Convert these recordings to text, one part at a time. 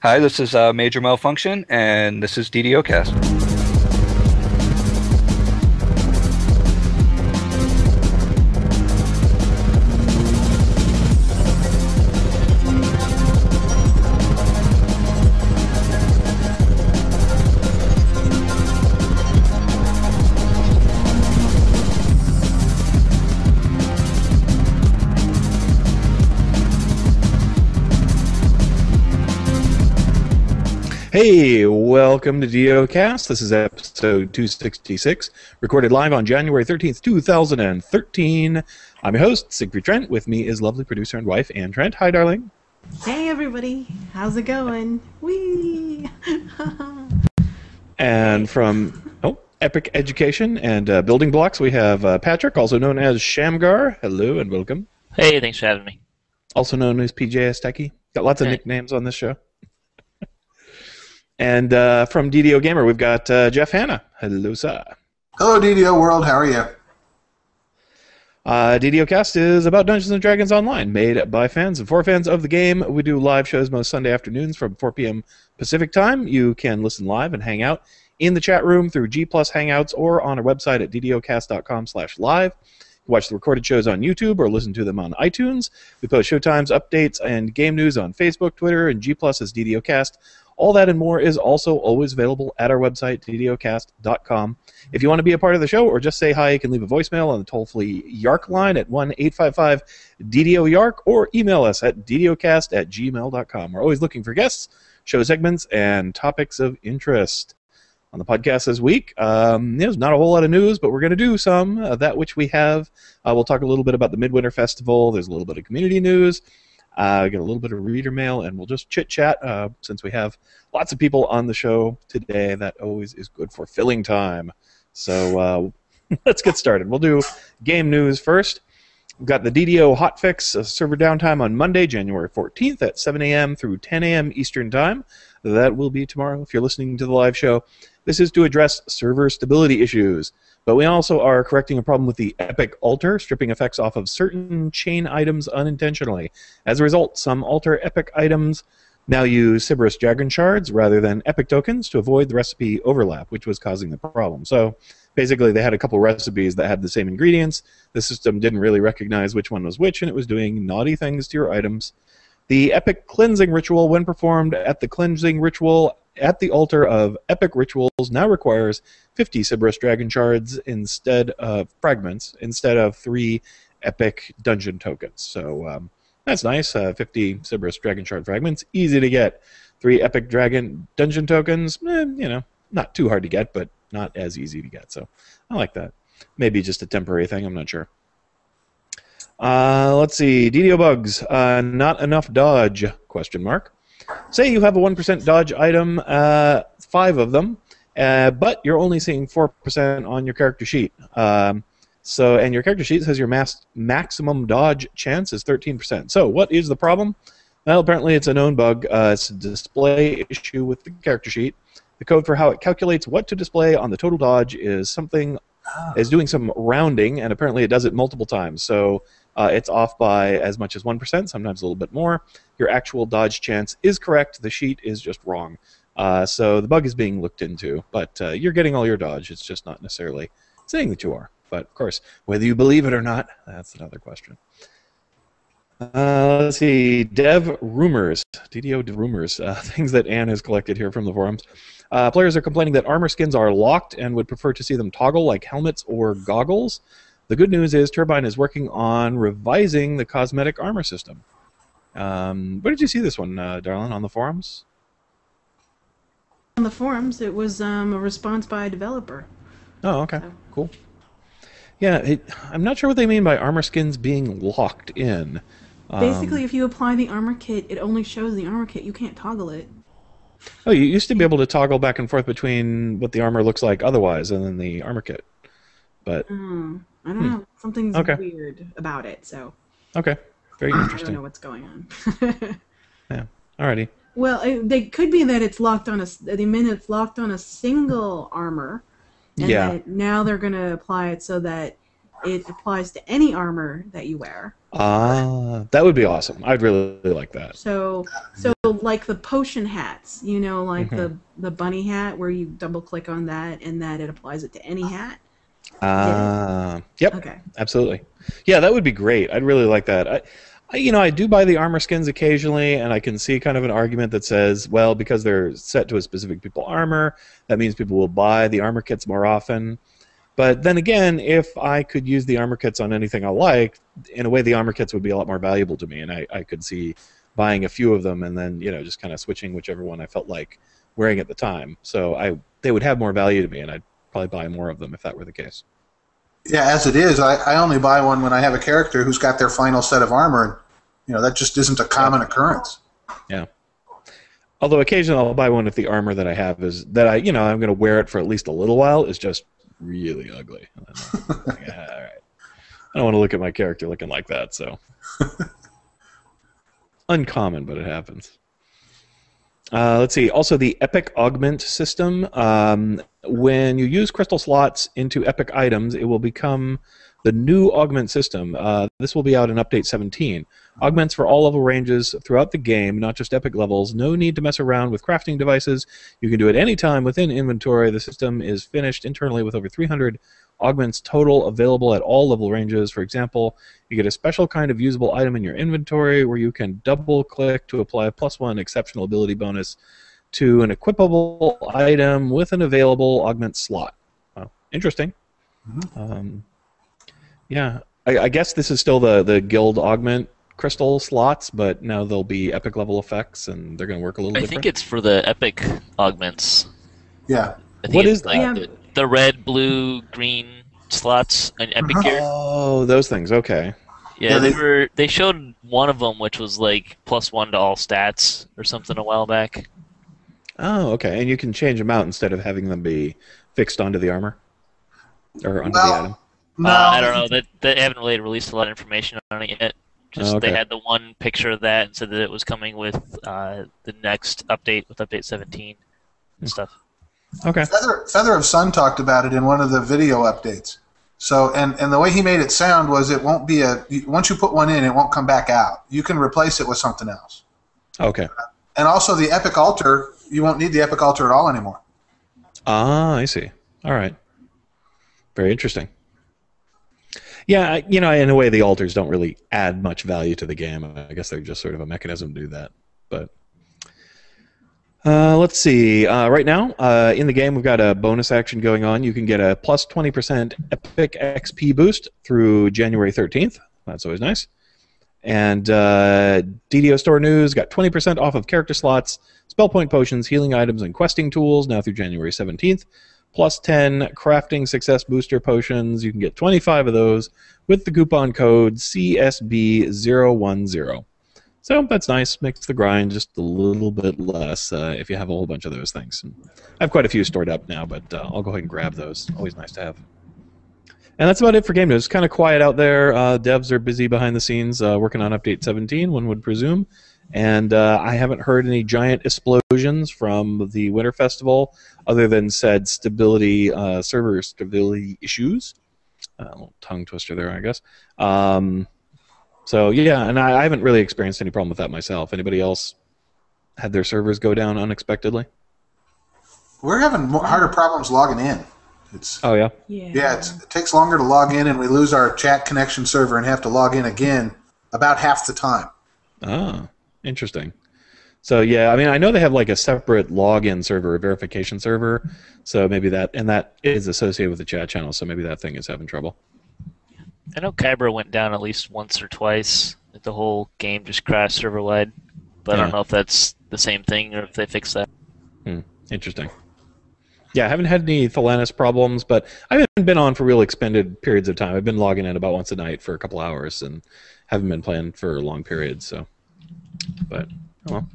Hi, this is Major Malfunction, and this is DDOcast. Hey, welcome to DDOcast. This is episode 266, recorded live on January 13th, 2013. I'm your host, Siegfried Trent. With me is lovely producer and wife, Ann Trent. Hi, darling. Hey, everybody. How's it going? Whee! And from Epic Education and Building Blocks, we have Patrick, also known as Shamgar. Hello and welcome. Hey, thanks for having me. Also known as PJ Astecki. Got lots of nicknames on this show. And from DDO Gamer, we've got Jeff Hanna. Hello, sir. Hello, DDO World. How are you? DDOcast is about Dungeons & Dragons Online, made by fans and for fans of the game. We do live shows most Sunday afternoons from 4 p.m. Pacific time. You can listen live and hang out in the chat room through G+ Hangouts or on our website at ddocast.com/live. Watch the recorded shows on YouTube or listen to them on iTunes. We post showtimes, updates, and game news on Facebook, Twitter, and G+ as DDOcast. All that and more is also always available at our website, DDOcast.com. If you want to be a part of the show or just say hi, you can leave a voicemail on the toll-free YARK line at 1-855-DDO-YARK or email us at ddocast@gmail.com. We're always looking for guests, show segments, and topics of interest. On the podcast this week, there's not a whole lot of news, but we're going to do some, that which we have. We'll talk a little bit about the Midwinter Festival. There's a little bit of community news. Get a little bit of reader mail, and we'll just chit-chat since we have lots of people on the show today. That always is good for filling time. So let's get started. We'll do game news first. We've got the DDO hotfix server downtime on Monday, January 14th at 7 a.m. through 10 a.m. Eastern Time. That will be tomorrow if you're listening to the live show. This is to address server stability issues. But we also are correcting a problem with the Epic Altar, stripping effects off of certain chain items unintentionally. As a result, some Altar Epic items now use Cerberus Dragon Shards rather than Epic tokens to avoid the recipe overlap, which was causing the problem. So basically, they had a couple recipes that had the same ingredients. The system didn't really recognize which one was which, and it was doing naughty things to your items. The Epic Cleansing Ritual, when performed at the Cleansing Ritual at the altar of Epic Rituals, now requires 50 Cerberus Dragon Shards instead of fragments, instead of 3 Epic Dungeon tokens. So that's nice. 50 Cerberus Dragon Shard fragments, easy to get. 3 Epic Dragon Dungeon tokens, not too hard to get, but not as easy to get. So I like that. Maybe just a temporary thing. I'm not sure. Let's see. DDO bugs. Not enough dodge? Question mark. Say you have a 1% dodge item, 5 of them, but you're only seeing 4% on your character sheet. And your character sheet says your maximum dodge chance is 13%. So what is the problem? Well, apparently it's a known bug. It's a display issue with the character sheet. The code for how it calculates what to display on the total dodge is doing some rounding, and apparently it does it multiple times. So it's off by as much as 1%, sometimes a little bit more. Your actual dodge chance is correct. The sheet is just wrong. So the bug is being looked into, but you're getting all your dodge. It's just not necessarily saying that you are. But, of course, whether you believe it or not, that's another question. Let's see. Dev rumors. DDO rumors. Things that Anne has collected here from the forums. Players are complaining that armor skins are locked and would prefer to see them toggle like helmets or goggles. The good news is Turbine is working on revising the cosmetic armor system. Where did you see this one, darling, on the forums? On the forums, it was a response by a developer. Oh, okay. So. Cool. Yeah, I'm not sure what they mean by armor skins being locked in. Basically, if you apply the armor kit, it only shows the armor kit. You can't toggle it. Oh, you used to be able to toggle back and forth between what the armor looks like otherwise and then the armor kit. But I don't know. Something's weird about it. So. Okay. Very interesting. I don't know what's going on. Yeah. Alrighty. Well, it could be that it's locked on it's locked on a single armor, and that now they're going to apply it so that it applies to any armor that you wear. That would be awesome. I'd really like that. So like the potion hats, like the bunny hat, where you double click on that and that it applies it to any hat. Yep. Okay. Absolutely. Yeah, that would be great. I'd really like that. I do buy the armor skins occasionally, and I can see kind of an argument that says, well, because they're set to a specific people armor, that means people will buy the armor kits more often. But then again, if I could use the armor kits on anything I like, in a way the armor kits would be a lot more valuable to me, and I could see buying a few of them and then just kind of switching whichever one I felt like wearing at the time. So they would have more value to me, and I'd probably buy more of them if that were the case. Yeah, as it is, I only buy one when I have a character who's got their final set of armor, and that just isn't a common occurrence. Yeah. Although occasionally I'll buy one if the armor that I have is that I'm going to wear it for at least a little while is just really ugly. All right. I don't want to look at my character looking like that, so uncommon, but it happens. Let's see. Also, the Epic Augment system. When you use crystal slots into Epic items, it will become the new Augment system. This will be out in Update 17. Augments for all level ranges throughout the game, not just Epic levels. No need to mess around with crafting devices. You can do it anytime within inventory. The system is finished internally with over 300 augments total available at all level ranges. For example, you get a special kind of usable item in your inventory where you can double-click to apply a +1 exceptional ability bonus to an equipable item with an available augment slot. Wow, interesting. Mm-hmm. Yeah, I guess this is still the guild augment crystal slots, but now they'll be epic level effects, and they're going to work a little different. I think it's for the epic augments. Yeah. I think what it's is like that? the red, blue, green slots in epic gear. Oh, those things. Okay. Yeah, they showed one of them, which was like +1 to all stats or something a while back. Oh, okay. And you can change them out instead of having them be fixed onto the armor or onto the item. No, I don't know. They haven't really released a lot of information on it yet. Just okay. They had the one picture of that and said that it was coming with the next update, with Update 17 and stuff. Okay. Feather of Sun talked about it in one of the video updates. So, and the way he made it sound was it won't be once you put one in, it won't come back out. You can replace it with something else. Okay. And also the Epic Altar, you won't need the Epic Altar at all anymore. Ah, I see. All right. Very interesting. Yeah, in a way, the altars don't really add much value to the game. I guess they're just sort of a mechanism to do that. But let's see. Right now, in the game, we've got a bonus action going on. You can get a plus 20% Epic XP boost through January 13th. That's always nice. And DDO Store News got 20% off of character slots, spell point potions, healing items, and questing tools now through January 17th. Plus 10 crafting success booster potions. You can get 25 of those with the coupon code CSB010. So that's nice. Makes the grind just a little bit less if you have a whole bunch of those things. And I have quite a few stored up now, but I'll go ahead and grab those. Always nice to have. And that's about it for game news. Kind of quiet out there. Devs are busy behind the scenes working on Update 17, one would presume. And I haven't heard any giant explosions from the Winter Festival other than said stability, server stability issues. A little tongue twister there, I guess. So, yeah, and I haven't really experienced any problem with that myself. Anybody else had their servers go down unexpectedly? We're having harder problems logging in. Oh, yeah? Yeah, it takes longer to log in, and we lose our chat connection server and have to log in again about half the time. Ah. Interesting. So yeah, I mean, I know they have like a separate login server, a verification server. So maybe that is associated with the chat channel. So maybe that thing is having trouble. I know Kyber went down at least once or twice. The whole game just crashed server-wide. But I don't know if that's the same thing or if they fixed that. Interesting. Yeah, I haven't had any Thalanis problems, but I haven't been on for real extended periods of time. I've been logging in about once a night for a couple hours and haven't been playing for long periods. So. But, well.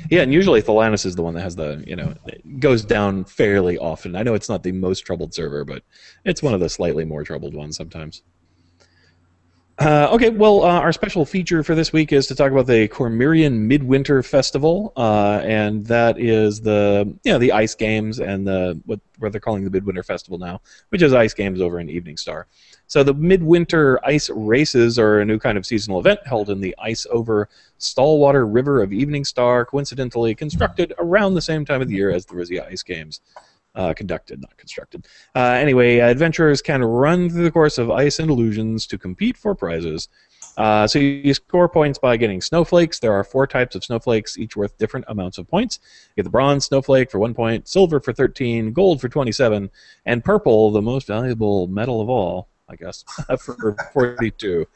Yeah, and usually Thalanis is the one that has it goes down fairly often. I know it's not the most troubled server, but it's one of the slightly more troubled ones sometimes. Okay, well, our special feature for this week is to talk about the Cormyrean Midwinter Festival, and that is the ice games and what they're calling the Midwinter Festival now, which is ice games over in Evening Star. So the Midwinter Ice Races are a new kind of seasonal event held in the ice over Stallwater River of Evening Star, coincidentally constructed around the same time of the year as the Rizia Ice Games. Conducted, not constructed. Anyway, adventurers can run through the course of ice and illusions to compete for prizes. So you score points by getting snowflakes. There are 4 types of snowflakes, each worth different amounts of points. You get the bronze snowflake for 1 point, silver for 13, gold for 27, and purple, the most valuable metal of all, I guess, for 42.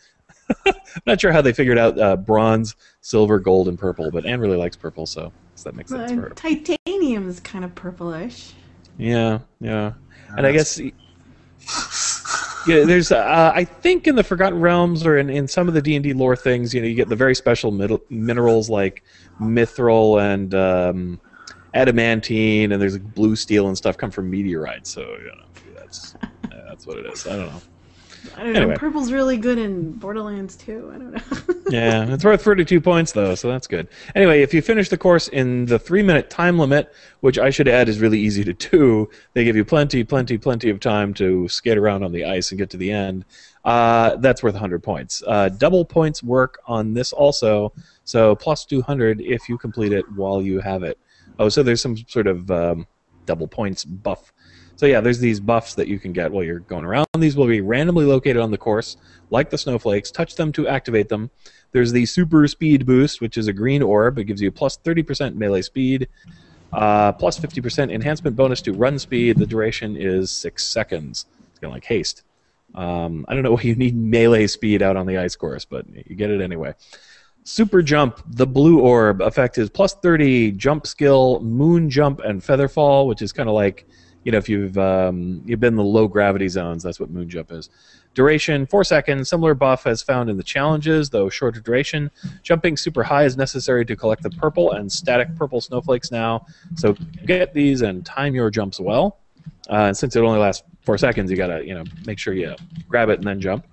Not sure how they figured out bronze, silver, gold, and purple, but Anne really likes purple, so that makes sense for her. Titanium is kind of purplish. Yeah. And I guess, there's, I think in the Forgotten Realms or in some of the D&D lore things, you get the very special minerals like mithril and adamantine, and there's like blue steel and stuff come from meteorites. So, that's what it is. I don't know. I don't know. Purple's really good in Borderlands 2. I don't know. Yeah, it's worth 32 points, though, so that's good. Anyway, if you finish the course in the 3-minute time limit, which I should add is really easy to do, they give you plenty of time to skate around on the ice and get to the end. That's worth 100 points. Double points work on this also, so plus 200 if you complete it while you have it. Oh, so there's some sort of double points buff. So yeah, there's these buffs that you can get while you're going around. These will be randomly located on the course, like the snowflakes. Touch them to activate them. There's the super speed boost, which is a green orb. It gives you plus 30% melee speed, plus 50% enhancement bonus to run speed. The duration is 6 seconds. It's kind of like haste. I don't know why you need melee speed out on the ice course, but you get it anyway. Super jump, the blue orb effect is plus 30 jump skill, moon jump, and feather fall, which is kind of like, if you've been in the low gravity zones, that's what moon jump is. Duration 4 seconds. Similar buff as found in the challenges, though shorter duration. Jumping super high is necessary to collect the purple and static purple snowflakes now. So get these and time your jumps well. And since it only lasts 4 seconds, you gotta make sure you grab it and then jump.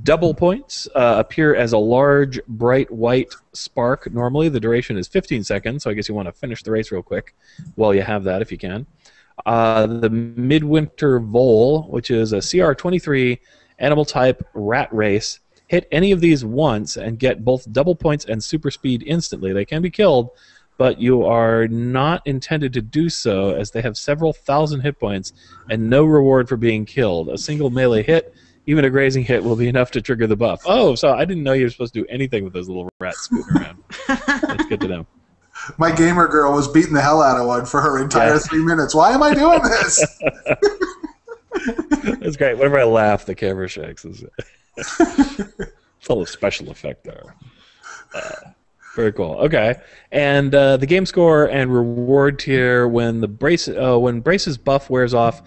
Double points appear as a large, bright white spark. Normally, the duration is 15 seconds, so I guess you want to finish the race real quick while you have that if you can. The Midwinter Vole, which is a CR23 animal type rat race. Hit any of these once and get both double points and super speed instantly. They can be killed, but you are not intended to do so as they have several thousand hit points and no reward for being killed. A single melee hit, even a grazing hit, will be enough to trigger the buff. Oh, so I didn't know you were supposed to do anything with those little rats scooting around. That's good to know. My gamer girl was beating the hell out of one for her entire 3 minutes. Why am I doing this? That's great. Whenever I laugh, the camera shakes. It's a little special effect there. Very cool. Okay, and the game score and reward tier when Brace's buff wears off,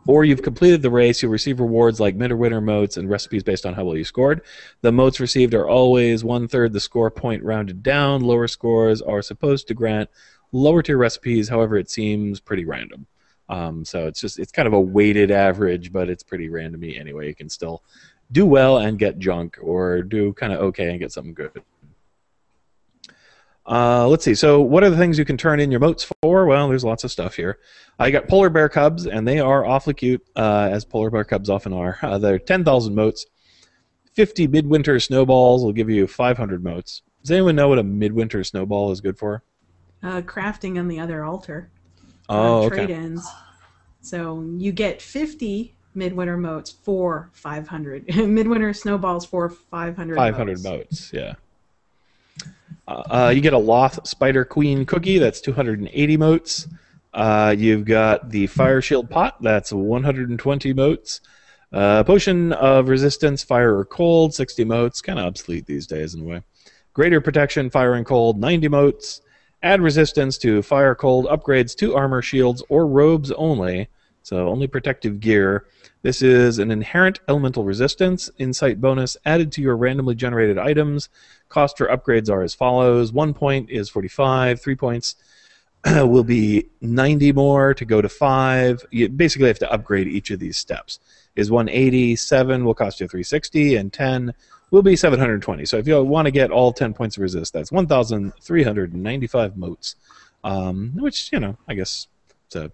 or you've completed the race, you'll receive rewards like Midwinter motes and recipes based on how well you scored. The motes received are always 1/3 the score point rounded down. Lower scores are supposed to grant lower tier recipes, however it seems pretty random. So it's kind of a weighted average, but it's pretty randomy anyway. You can still do well and get junk, or do kind of okay and get something good. Let's see. So what are the things you can turn in your motes for? Well, there's lots of stuff here. I got polar bear cubs, and they are awfully cute, as polar bear cubs often are. They're 10,000 motes. 50 midwinter snowballs will give you 500 motes. Does anyone know what a midwinter snowball is good for? Crafting on the other altar. Oh, okay. Trade-ins. So you get 50 midwinter motes for 500. Midwinter snowballs for 500 500 motes, yeah. You get a Loth Spider Queen cookie, that's 280 motes. You've got the Fire Shield Pot, that's 120 motes. Potion of Resistance, Fire or Cold, 60 motes. Kind of obsolete these days in a way. Greater Protection, Fire and Cold, 90 motes. Add resistance to Fire, Cold, upgrades to armor, shields, or robes only. So only protective gear. This is an inherent elemental resistance. Insight bonus added to your randomly generated items. Cost for upgrades are as follows. 1 point is 45. 3 points will be 90 more to go to 5. You basically have to upgrade each of these steps. is 180, 7 will cost you 360, and 10 will be 720. So if you want to get all 10 points of resist, that's 1,395 motes, which, I guess it's a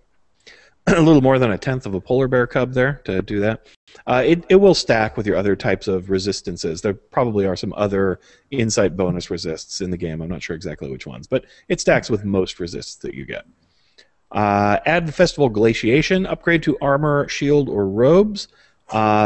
little more than a tenth of a polar bear cub there to do that. It will stack with your other types of resistances. There probably are some other insight bonus resists in the game. I'm not sure exactly which ones, but it stacks with most resists that you get. Add the Festival Glaciation, upgrade to armor, shield, or robes.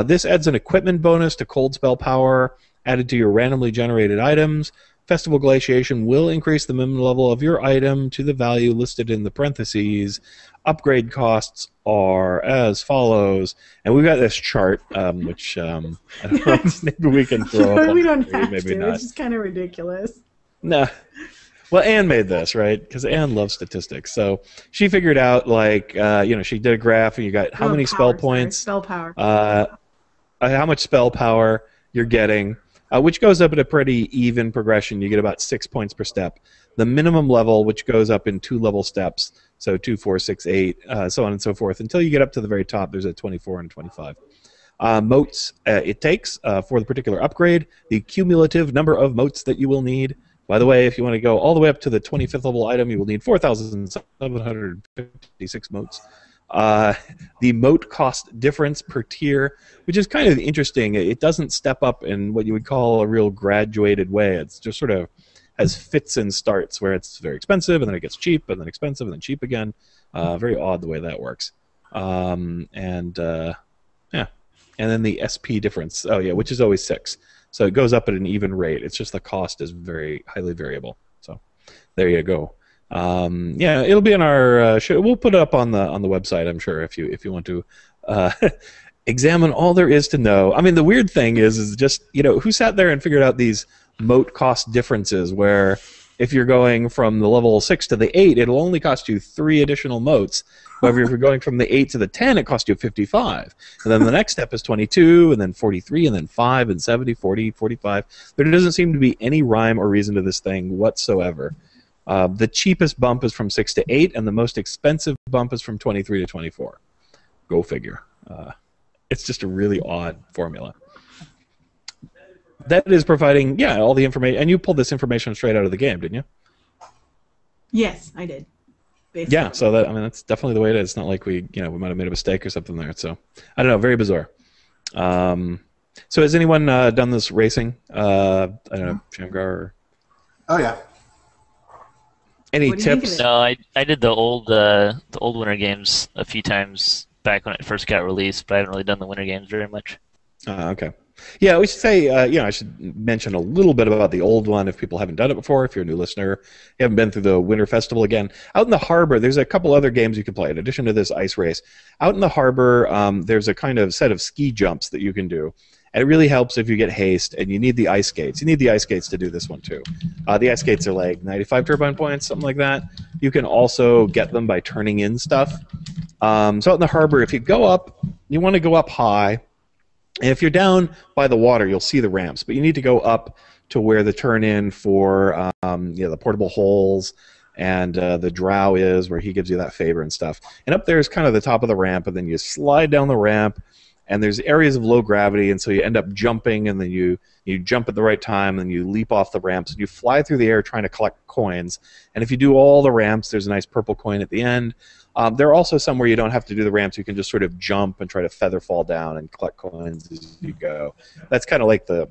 This adds an equipment bonus to cold spell power added to your randomly generated items. Festival Glaciation will increase the minimum level of your item to the value listed in the parentheses. Upgrade costs are as follows. And we've got this chart, which I don't know, maybe we can throw up. We don't have maybe to. not. It's just kind of ridiculous. No. Well, Anne made this, right? Because Anne loves statistics. So she figured out, she did a graph, and you got how many spell points. Spell power. How much spell power you're getting, which goes up at a pretty even progression. You get about 6 points per step. The minimum level, which goes up in 2-level steps, so 2, 4, 6, 8, so on and so forth, until you get up to the very top. There's a 24 and 25. Motes it takes for the particular upgrade, the cumulative number of motes that you will need. By the way, if you want to go all the way up to the 25th level item, you will need 4,756 motes. The mote cost difference per tier, which is kind of interesting. It doesn't step up in what you would call a real graduated way. It's just sort of has fits and starts where it's very expensive, and then it gets cheap, and then expensive, and then cheap again. Very odd the way that works. And then the SP difference, which is always 6. So it goes up at an even rate. It's just the cost is very highly variable. So there you go. It'll be in our show. We'll put it up on the website, I'm sure, if you want to examine all there is to know. I mean, the weird thing is just, who sat there and figured out these mote cost differences where if you're going from the level 6 to the 8, it'll only cost you 3 additional motes. However, if you're going from the 8 to the 10, it costs you 55. And then the next step is 22, and then 43, and then 5, and 70, 40, 45. There doesn't seem to be any rhyme or reason to this thing whatsoever. The cheapest bump is from 6 to 8, and the most expensive bump is from 23 to 24. Go figure. It's just a really odd formula. That is providing, all the information. And you pulled this information straight out of the game, didn't you? Yes, I did. Basically. Yeah, so that's definitely the way it is. It's not like we might have made a mistake or something there. So I don't know, very bizarre. So has anyone done this racing? I don't know, Shamgar or... Oh yeah. Any What do you think of tips? it? No, I did the old Winter Games a few times back when it first got released, but I haven't really done the Winter Games very much. Okay. Yeah, we should say, I should mention a little bit about the old one if people haven't done it before. If you're a new listener, you haven't been through the Winter Festival again. Out in the harbor, there's a couple other games you can play in addition to this ice race. Out in the harbor, there's a kind of set of ski jumps that you can do. And it really helps if you get haste and you need the ice skates. You need the ice skates to do this one too. The ice skates are like 95 turbine points, something like that. You can also get them by turning in stuff. So out in the harbor, if you go up, you want to go up high. And if you're down by the water, you'll see the ramps, but you need to go up to where the turn-in for the portable holes and the drow is, where he gives you that favor and stuff. And up there is kind of the top of the ramp, and then you slide down the ramp, and there's areas of low gravity, and so you end up jumping, and then you jump at the right time, and you leap off the ramps, and you fly through the air trying to collect coins. And if you do all the ramps, there's a nice purple coin at the end. There are also some where you don't have to do the ramps. You can just sort of jump and try to feather fall down and collect coins as you go. That's kind of like the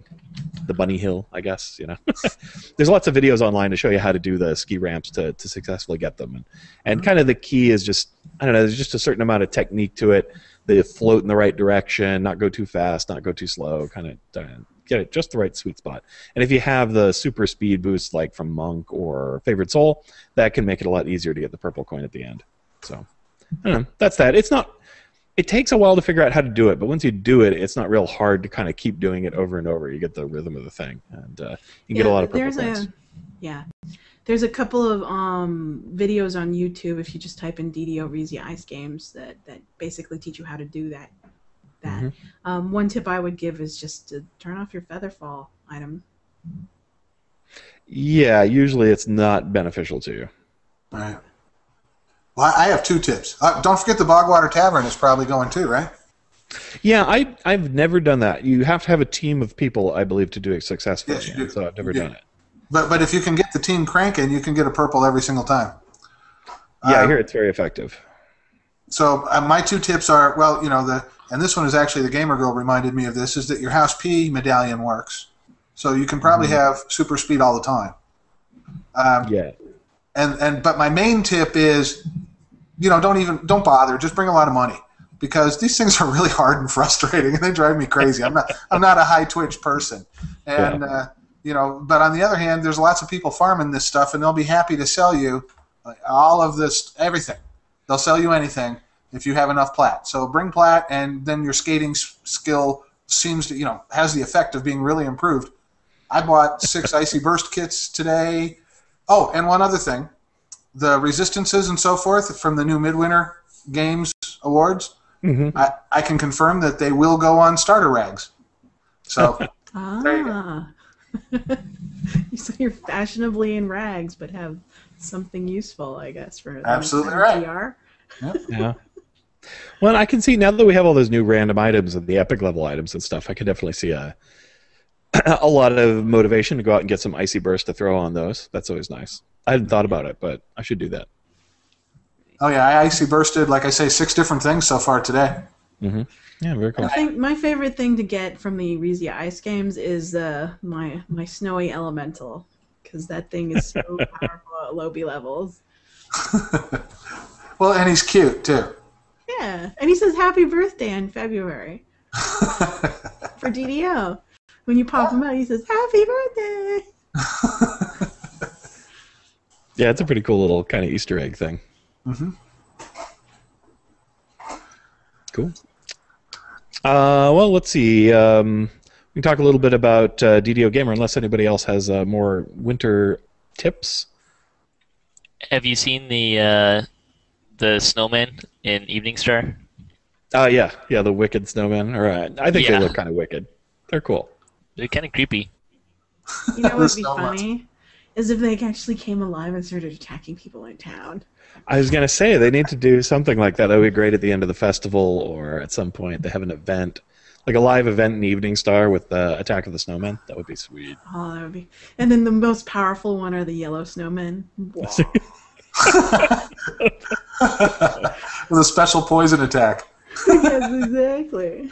bunny hill, I guess. There's lots of videos online to show you how to do the ski ramps to successfully get them. And kind of the key is just, I don't know, there's just a certain amount of technique to it. They float in the right direction, not go too fast, not go too slow, kind of get it just the right sweet spot. And if you have the super speed boost like from Monk or Favorite Soul, that can make it a lot easier to get the purple coin at the end. So, I don't know. That's that. It takes a while to figure out how to do it, but once you do it, it's not real hard to kind of keep doing it over and over. You get the rhythm of the thing, and you get a lot of purple coins. There's a couple of videos on YouTube if you just type in DDO Reezy Ice Games that basically teach you how to do that. Mm-hmm. One tip I would give is just to turn off your Featherfall item. Yeah, usually it's not beneficial to you. All right. Well, I have 2 tips. Don't forget the Bogwater Tavern is probably going too, right? Yeah, I've never done that. You have to have a team of people, I believe, to do it successfully. Yes, you do. So I've never done it. But if you can get the team cranking, you can get a purple every single time. Yeah, I hear it's very effective. So my two tips are, well, and this one is actually, the Gamer Girl reminded me of this, is that your House P medallion works. So you can probably have super speed all the time. Yeah. But my main tip is, don't bother. Just bring a lot of money, because these things are really hard and frustrating, and they drive me crazy. I'm not a high Twitch person, and But on the other hand, there's lots of people farming this stuff, and they'll be happy to sell you all of this, everything. They'll sell you anything if you have enough plat. So bring plat, and then your skating skill seems to, has the effect of being really improved. I bought 6 Icy Burst kits today. Oh, and one other thing. The resistances and so forth from the new Midwinter Games Awards, I can confirm that they will go on starter rags. So, there you go. So you're fashionably in rags, but have something useful, I guess, for absolutely right. PR. Yep. Yeah. Well, I can see now that we have all those new random items and the epic level items and stuff, I can definitely see a lot of motivation to go out and get some Icy Burst to throw on those. That's always nice. I hadn't thought about it, but I should do that. Oh yeah, I Icy Bursted, like I say, 6 different things so far today. Yeah, very cool. I think my favorite thing to get from the Rezia Ice games is my Snowy Elemental, because that thing is so powerful at low B levels. Well, and he's cute too. Yeah, and he says happy birthday in February for DDO. When you pop him out, he says happy birthday. Yeah, it's a pretty cool little kind of Easter egg thing. Cool. Well, let's see. We can talk a little bit about DDO Gamer, unless anybody else has more winter tips. Have you seen the snowman in Evening Star? Yeah, the wicked snowmen. All right, I think they look kind of wicked. They're cool. They're kind of creepy. You know what would be funny? Is if they actually came alive and started attacking people in town. I was going to say, they need to do something like that. That would be great at the end of the festival, or at some point they have an event, like a live event in Evening Star with the Attack of the Snowmen. That would be sweet. Oh, that would be... And then the most powerful one are the yellow snowmen. Wow. With a special poison attack. Yes, exactly.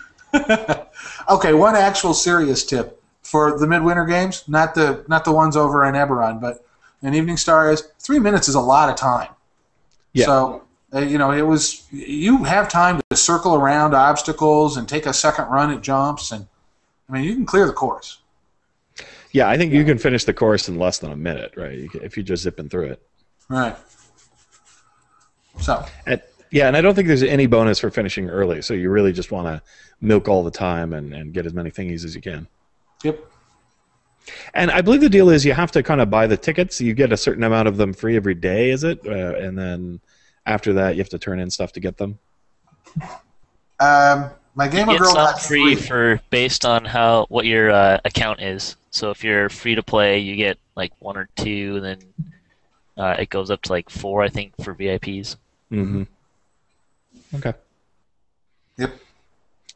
Okay, one actual serious tip for the Midwinter Games, not the ones over in Eberron, but in Evening Star, is 3 minutes is a lot of time. Yeah. So, you have time to circle around obstacles and take a second run at jumps, and you can clear the course. Yeah, I think you can finish the course in less than a minute, right? If you're just zipping through it. Right. So. And I don't think there's any bonus for finishing early, so you really just want to milk all the time and get as many thingies as you can. Yep. And I believe the deal is you have to kind of buy the tickets. You get a certain amount of them free every day, is it? And then after that, you have to turn in stuff to get them. My Gamer Girl got free based on what your account is. So if you're free to play, you get like 1 or 2, and then it goes up to like 4, I think, for VIPs. Okay. Yep.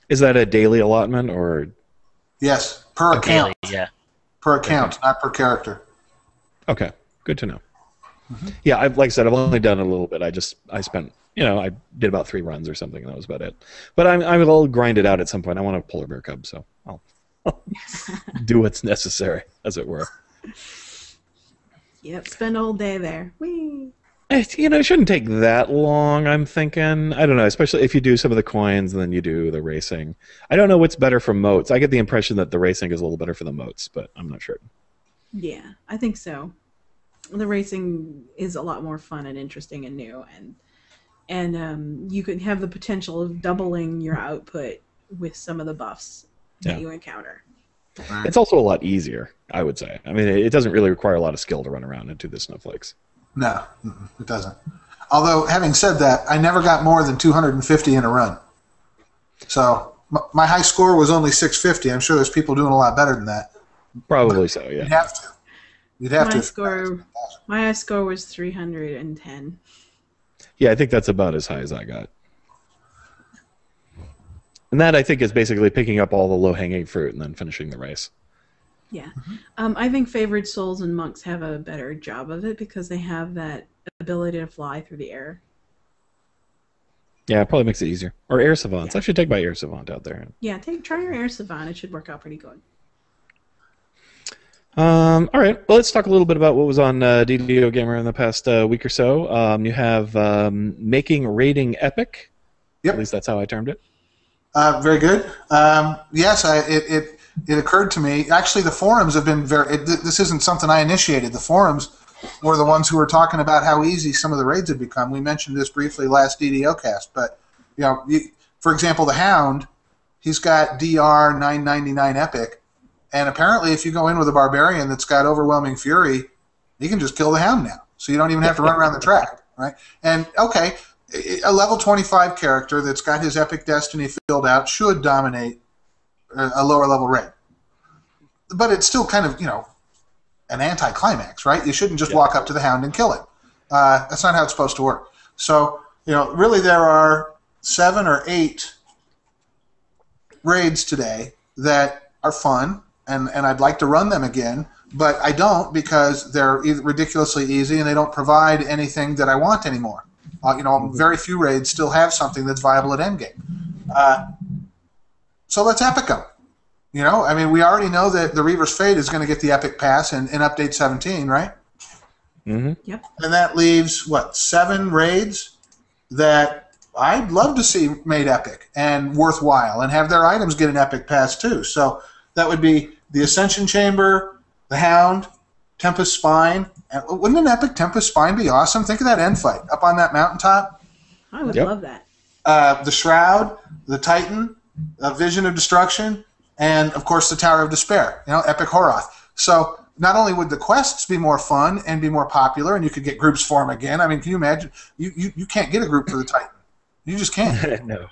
Is that a daily allotment or? Yes, per account. Daily, yeah. Per account, not per character. Okay, good to know. Yeah, like I said, I've only done it a little bit. I spent, I did about 3 runs or something, and that was about it. But I will grind it out at some point. I want a polar bear cub, so I'll do what's necessary, as it were. Yep, spend all day there. Whee! It shouldn't take that long, I'm thinking. I don't know, especially if you do some of the coins and then you do the racing. I don't know what's better for moats. I get the impression that the racing is a little better for the moats, but I'm not sure. Yeah, I think so. The racing is a lot more fun and interesting and new, and you could have the potential of doubling your output with some of the buffs that you encounter. It's also a lot easier, I would say. It doesn't really require a lot of skill to run around and do the snowflakes. No, it doesn't. Although, having said that, I never got more than 250 in a run. So my high score was only 650. I'm sure there's people doing a lot better than that. Probably so, yeah. You'd have to. My high score was 310. Yeah, I think that's about as high as I got. And that, I think, is basically picking up all the low-hanging fruit and then finishing the race. Yeah. I think favored souls and monks have a better job of it because they have that ability to fly through the air. Yeah, it probably makes it easier. Or air savants. I should take my air savant out there. Yeah, try your air savant. It should work out pretty good. All right. Well, let's talk a little bit about what was on DDO Gamer in the past week or so. You have making raiding epic. Yep. At least that's how I termed it. Very good. Yes, it occurred to me. Actually, the forums have been this isn't something I initiated. The forums were the ones who were talking about how easy some of the raids had become. We mentioned this briefly last DDOcast, but for example, the Hound, he's got DR 999 epic, and apparently, if you go in with a barbarian that's got overwhelming fury, you can just kill the Hound now. So you don't even have to run around the track, right? And okay, a level 25 character that's got his epic destiny filled out should dominate a lower level raid. But it's still kind of, an anticlimax, right? You shouldn't just walk up to the Hound and kill it. That's not how it's supposed to work. So, really there are 7 or 8 raids today that are fun, and I'd like to run them again, but I don't because they're ridiculously easy and they don't provide anything that I want anymore. Very few raids still have something that's viable at endgame. So let's epic them. We already know that the Reaver's Fate is going to get the epic pass in update 17, right? Mm-hmm. Yep. And that leaves, 7 raids that I'd love to see made epic and worthwhile and have their items get an epic pass too. So that would be the Ascension Chamber, the Hound, Tempest Spine. And wouldn't an epic Tempest Spine be awesome? Think of that end fight up on that mountaintop. I would love that. The Shroud, the Titan, a Vision of Destruction, and of course the Tower of Despair. Epic Horoth. So not only would the quests be more fun and be more popular, and you could get groups for them again. I mean, can you imagine? You can't get a group for the Titan. You just can't. No.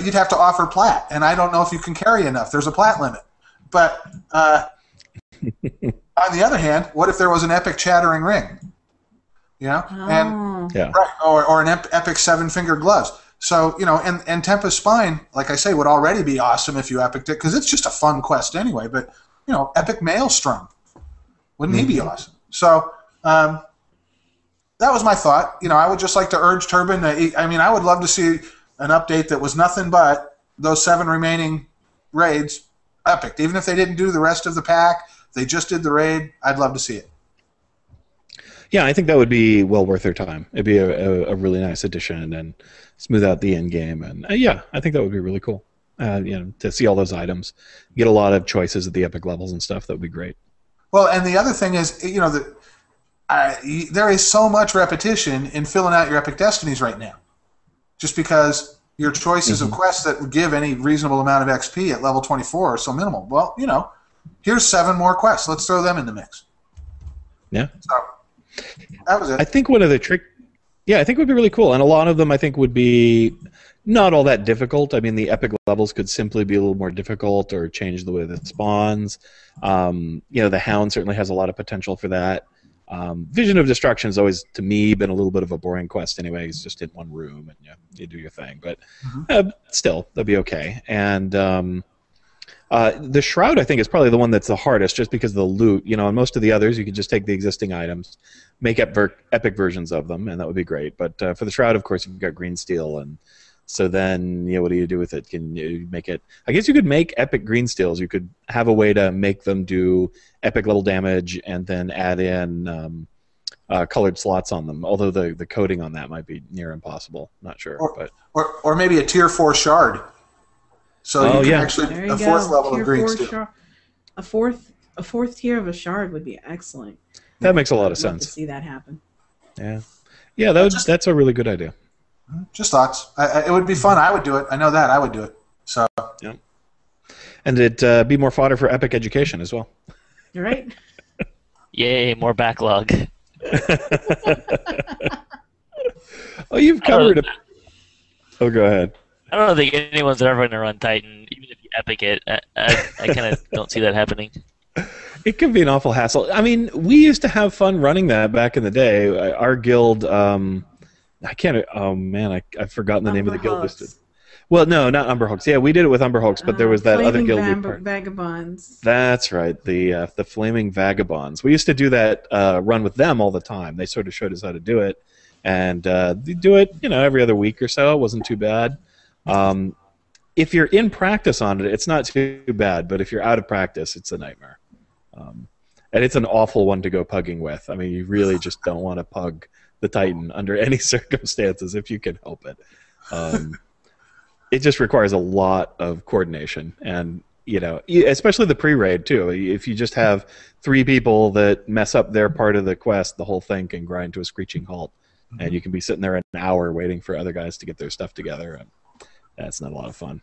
You'd have to offer plat, and I don't know if you can carry enough. There's a plat limit. But on the other hand, what if there was an epic Chattering Ring? Right, or an epic 7-finger gloves. So, and Tempest Spine, like I say, would already be awesome if you epicked it, because it's just a fun quest anyway. But, epic Maelstrom, wouldn't he be awesome? So, that was my thought. I would just like to urge Turbine. I would love to see an update that was nothing but those 7 remaining raids epic. Even if they didn't do the rest of the pack, they just did the raid, I'd love to see it. Yeah, I think that would be well worth their time. It'd be a really nice addition and smooth out the end game. And I think that would be really cool. To see all those items, get a lot of choices at the epic levels and stuff. That would be great. Well, and the other thing is, there is so much repetition in filling out your epic destinies right now, just because your choices of quests that would give any reasonable amount of XP at level 24 are so minimal. Well, here's 7 more quests. Let's throw them in the mix. Yeah. So that was it. I think one of the I think would be really cool, and a lot of them I think would be not all that difficult. I mean, the epic levels could simply be a little more difficult or change the way that it spawns. The Hound certainly has a lot of potential for that. Vision of Destruction has always, to me, been a little bit of a boring quest anyway. It's just in one room and you do your thing. But still, that'd be okay. And the Shroud, I think, is probably the one that's the hardest just because of the loot. On most of the others, you could just take the existing items, make epic versions of them, and that would be great. But for the Shroud, of course, you've got green steel. And so then, what do you do with it? Can you make it? I guess you could make epic green steels. You could have a way to make them do epic level damage and then add in colored slots on them. Although the coding on that might be near impossible. Not sure. Or maybe a tier 4 shard. So you can actually a 4th level of green steel. A fourth tier of a shard would be excellent. That makes a lot of I'd love sense. to see that happen. Yeah. That's a really good idea. Just thoughts. It would be fun. I would do it. I know that. I would do it. So. Yeah. And it'd be more fodder for epic education as well. You're right. Yay, more backlog. Oh, you've covered it. Oh, go ahead. I don't think anyone's ever going to run Titan, even if you epic it. I kind of don't see that happening. It can be an awful hassle. I mean, we used to have fun running that back in the day. Our guild, I can't. Oh man, I've forgotten the name of the guild listed. Well, no, not Umber Hulks. Yeah, we did it with Umber Hulks, but there was that other Flaming guild we part. Vagabonds. That's right, the Flaming Vagabonds. We used to do that run with them all the time. They sort of showed us how to do it, and they do it, every other week or so. It wasn't too bad. If you're in practice on it, it's not too bad, but if you're out of practice, it's a nightmare. And it's an awful one to go pugging with. I mean, you really just don't want to pug the Titan under any circumstances if you can help it. It just requires a lot of coordination, and especially the pre-raid too. If you just have 3 people that mess up their part of the quest, the whole thing can grind to a screeching halt, and you can be sitting there an hour waiting for other guys to get their stuff together. And that's not a lot of fun.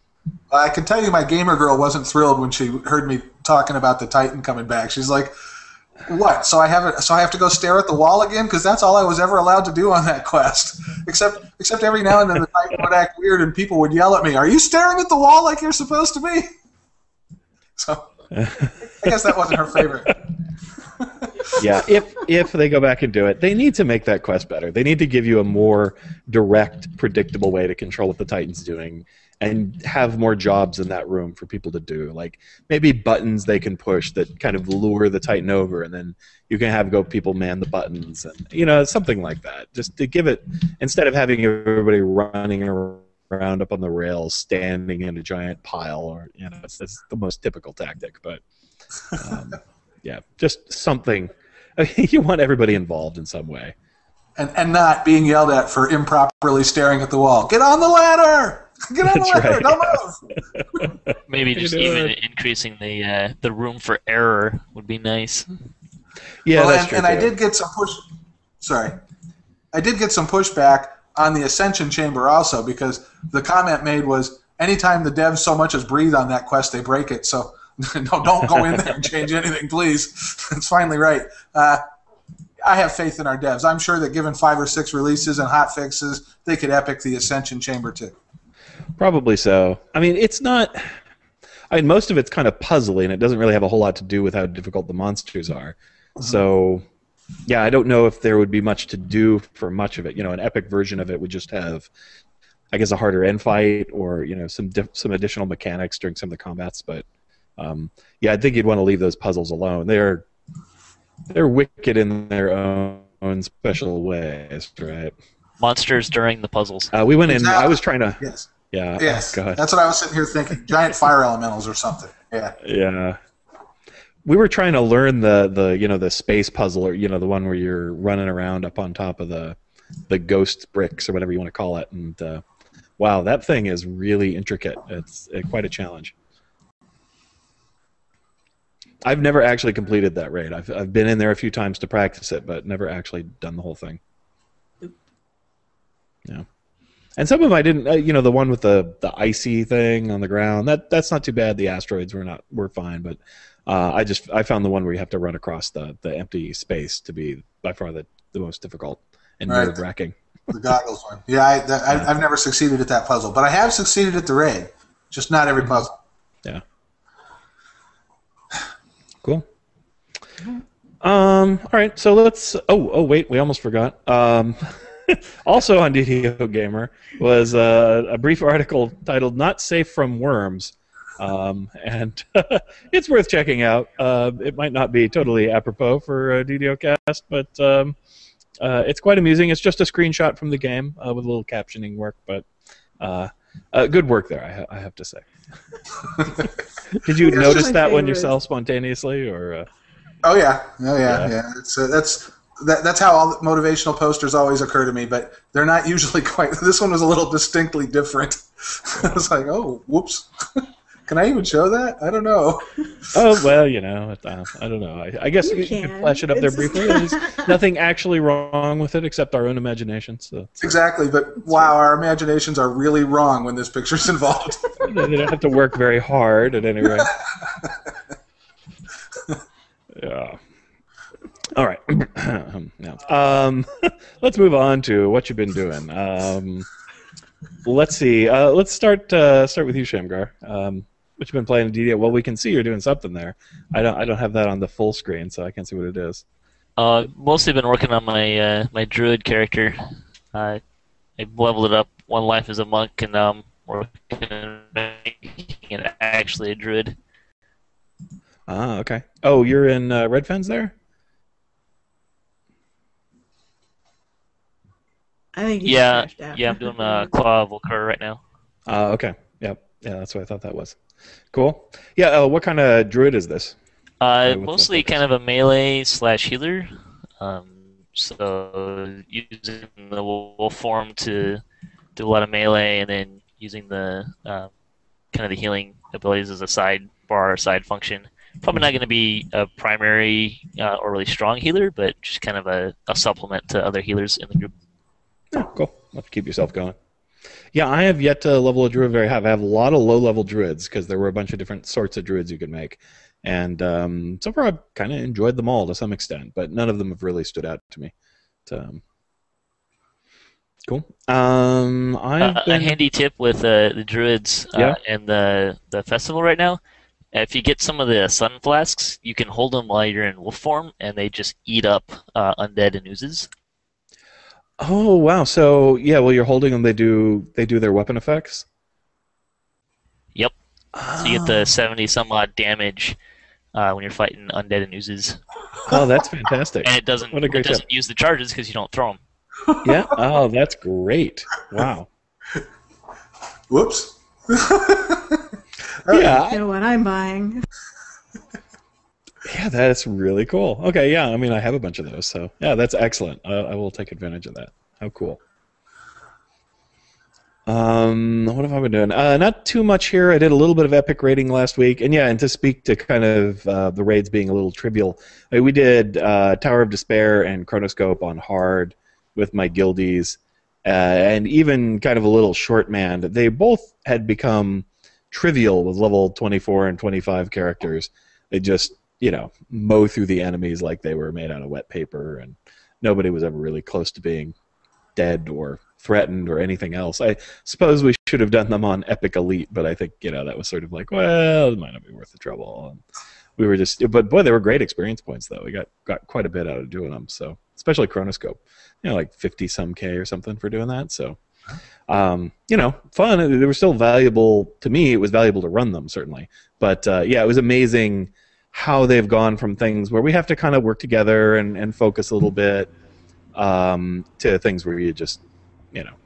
I can tell you, my gamer girl wasn't thrilled when she heard me talking about the Titan coming back. She's like, "What? So I have to go stare at the wall again? Because that's all I was ever allowed to do on that quest. Except every now and then the Titan would act weird and people would yell at me, 'Are you staring at the wall like you're supposed to be?'" So I guess that wasn't her favorite. Yeah, if they go back and do it, they need to make that quest better. They need to give you a more direct, predictable way to control what the Titan's doing, and have more jobs in that room for people to do. Like maybe buttons they can push that kind of lure the Titan over, and then you can have people man the buttons, and something like that. Just to give it, instead of having everybody running around up on the rails, standing in a giant pile, or it's the most typical tactic. But yeah, just something. You want everybody involved in some way, and not being yelled at for improperly staring at the wall. Get on the ladder. Get on the ladder! Right. Don't move. Maybe just even increasing the room for error would be nice. Yeah, well, that's true. And I did get some push. Sorry, I did get some pushback on the Ascension Chamber also, because the comment made was, anytime the devs so much as breathe on that quest, they break it. So don't go in there and change anything, please. It's finally right. I have faith in our devs. I'm sure that given 5 or 6 releases and hot fixes, they could epic the Ascension Chamber too. Probably so. I mean, it's not. I mean, most of it's kind of puzzling. It doesn't really have a whole lot to do with how difficult the monsters are. So, yeah, I don't know if there would be much to do for much of it. An epic version of it would just have, I guess, a harder end fight, or some additional mechanics during some of the combats. But yeah, I think you'd want to leave those puzzles alone. They're wicked in their own special ways, right? Monsters during the puzzles. We went in. I was trying to. Yes. Yeah. Yes. Oh, God. That's what I was sitting here thinking. Giant fire elementals or something. Yeah. Yeah. We were trying to learn the space puzzle, or the one where you're running around up on top of the ghost bricks or whatever you want to call it, and wow, that thing is really intricate. It's quite a challenge. I've never actually completed that raid. I've been in there a few times to practice it, but never actually done the whole thing. Yeah. And some of them I didn't. The one with the icy thing on the ground. That's not too bad. The asteroids were fine, but I found the one where you have to run across the empty space to be by far the most difficult and nerve-wracking. The goggles one. Yeah, I've never succeeded at that puzzle, but I have succeeded at the raid. Just not every puzzle. Yeah. Cool. All right, so let's. Oh, wait, we almost forgot. Also on DDO Gamer was a brief article titled "Not Safe from Worms," and it's worth checking out. It might not be totally apropos for DDOcast, but it's quite amusing. It's just a screenshot from the game with a little captioning work, but good work there, I have to say. Did you notice that one yourself spontaneously, or? Oh yeah. That's how all motivational posters always occur to me, but they're not usually quite. This one was a little distinctly different. I was like, oh, whoops. Can I even show that? I don't know. Oh, well, I don't know. I guess you can flash it up there briefly. There's nothing actually wrong with it except our own imagination. So. Exactly, but wow, our imaginations are really wrong when this picture's involved. They don't have to work very hard at any rate. Yeah. All right. Now, let's move on to what you've been doing. Let's see. Let's start with you, Shamgar. What you've been playing in DDO? Well, we can see you're doing something there. I don't have that on the full screen, so I can't see what it is. Mostly been working on my my druid character. I leveled it up 1 life as a monk, and working on making it actually a druid. Ah, okay. Oh, you're in Red Fens there? I think you Yeah, just crashed out. yeah, I'm doing Claw Volker right now. Okay. Yep. Yeah, that's what I thought that was. Cool. Yeah. What kind of druid is this? What's the Mostly focus? kind of a melee / healer. So using the wolf form to do a lot of melee, and then using the kind of the healing abilities as a sidebar or side function. Probably not going to be a primary or really strong healer, but just kind of a supplement to other healers in the group. Oh, cool. Have to keep yourself going. Yeah, I have yet to level a druid very high. I have a lot of low-level druids because there were a bunch of different sorts of druids you could make. And so far I've kind of enjoyed them all to some extent, but none of them have really stood out to me. Cool. I've A been... handy tip with the druids Yeah. and the festival right now. If you get some of the sun flasks, you can hold them while you're in wolf form, and they just eat up undead and oozes. Oh, wow. So, yeah, while you're holding them, they do their weapon effects? Yep. So you get the 70 some odd damage when you're fighting undead and oozes, Oh, that's fantastic. and it doesn't What a great tip. use the charges because you don't throw them. Yeah. Oh, that's great. Wow. Whoops. Yeah. You know what I'm buying? Yeah, that's really cool. Okay, yeah, I mean, I have a bunch of those, so yeah, that's excellent. I will take advantage of that. How cool. What have I been doing? Not too much here. I did a little bit of epic raiding last week, and yeah, and to speak to kind of the raids being a little trivial, we did Tower of Despair and Chronoscope on hard with my guildies, and even kind of a little short man. They both had become trivial with level 24 and 25 characters. They just, mow through the enemies like they were made out of wet paper, and nobody was ever really close to being dead or threatened or anything else. I suppose we should have done them on Epic Elite, but I think, that was sort of like, well, it might not be worth the trouble. And we were but boy, they were great experience points, though. We got quite a bit out of doing them, so especially Chronoscope, like 50-some K or something for doing that, so... fun. They were still valuable to me. It was valuable to run them, certainly. But yeah, it was amazing how they've gone from things where we have to kind of work together and focus a little bit to things where you just,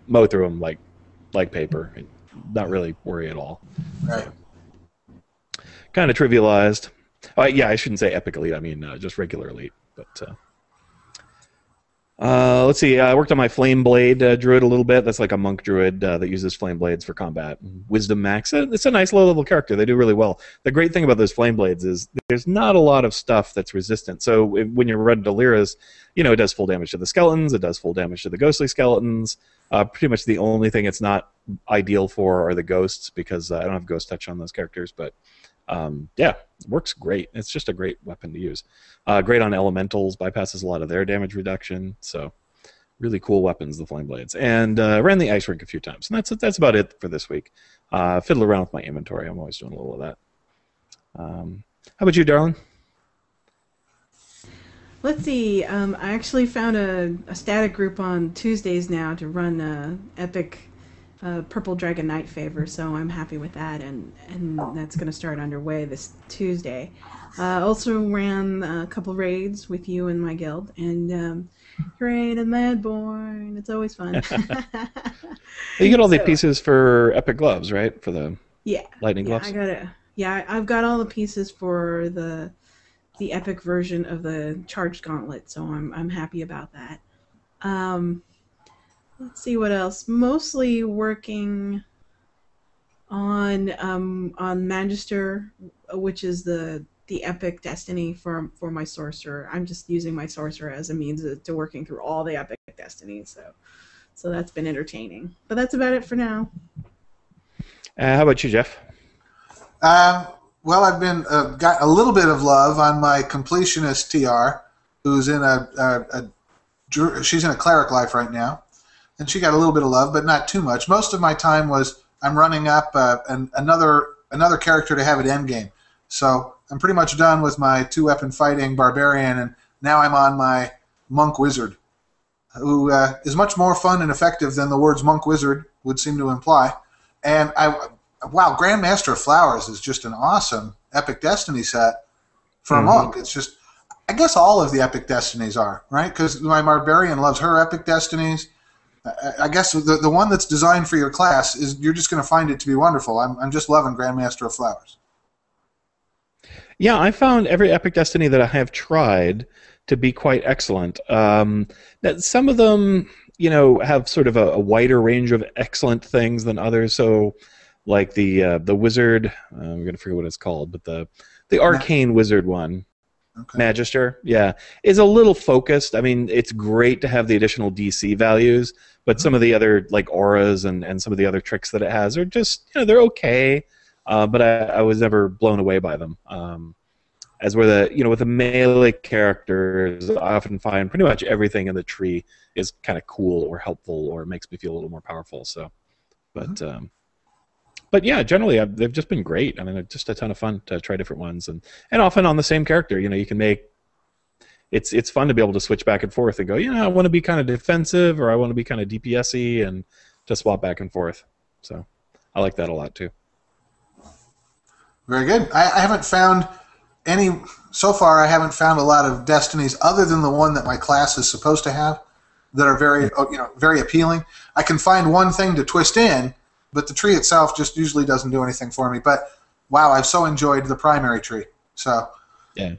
mow through them like paper and not really worry at all. Right. Kind of trivialized. Yeah, I shouldn't say Epic Elite. I mean just regular Elite. But let's see. I worked on my Flame Blade druid a little bit. That's like a monk druid that uses flame blades for combat. Wisdom max. It's a nice low-level character. They do really well. The great thing about those flame blades is there's not a lot of stuff that's resistant. So when you run Delira's, it does full damage to the skeletons. It does full damage to the ghostly skeletons. Pretty much the only thing it's not ideal for are the ghosts, because I don't have ghost touch on those characters. But yeah, it works great. It's just a great weapon to use. Great on elementals, bypasses a lot of their damage reduction. So really cool weapons, the Flame Blades. And ran the Ice Rink a few times. And that's about it for this week. Fiddle around with my inventory. I'm always doing a little of that. How about you, darling? Let's see. I actually found a static group on Tuesdays now to run Epic Purple Dragon Night Favor, so I'm happy with that, and that's going to start underway this Tuesday. Also ran a couple raids with you and my guild, and hooray to Madborn! It's always fun. You get all the pieces for Epic Gloves, right? For the lightning gloves? I got it. Yeah, I've got all the pieces for the Epic version of the Charged Gauntlet, so I'm happy about that. Let's see what else. Mostly working on Magister, which is the Epic Destiny for my Sorcerer. I'm just using my Sorcerer as a means to working through all the Epic Destinies, so that's been entertaining. But that's about it for now. How about you, Jeff? Well, I've been got a little bit of love on my completionist TR, who's in she's in a cleric life right now, and she got a little bit of love, but not too much. Most of my time was I'm running up another character to have at endgame. So I'm pretty much done with my 2-weapon fighting barbarian, and now I'm on my monk wizard, who is much more fun and effective than the words monk wizard would seem to imply. And wow, Grandmaster of Flowers is just an awesome Epic Destiny set for a monk. It's just, I guess all of the Epic Destinies are, right? Because my Barbarian loves her Epic Destinies. I guess the one that's designed for your class is, you're just going to find it to be wonderful. I'm just loving Grandmaster of Flowers. Yeah, I found every Epic Destiny that I have tried to be quite excellent. That some of them, have sort of a wider range of excellent things than others. So, like the wizard, I'm going to forget what it's called, but the arcane wizard one. Okay. Magister, yeah, is a little focused. I mean, it's great to have the additional DC values, but some of the other, like auras and some of the other tricks that it has are just, they're okay, but I was never blown away by them. As where with the melee characters, I often find pretty much everything in the tree is kind of cool or helpful or makes me feel a little more powerful. So, but yeah, generally they've just been great. I mean, they're just a ton of fun to try different ones, and often on the same character. You can make it's fun to be able to switch back and forth and go, I want to be kind of defensive or I want to be kind of DPS-y, and just swap back and forth. So I like that a lot too. Very good. I haven't found any so far. I haven't found a lot of destinies other than the one that my class is supposed to have that are very very appealing. I can find one thing to twist in, but the tree itself just usually doesn't do anything for me. But wow, I've so enjoyed the primary tree. So yeah,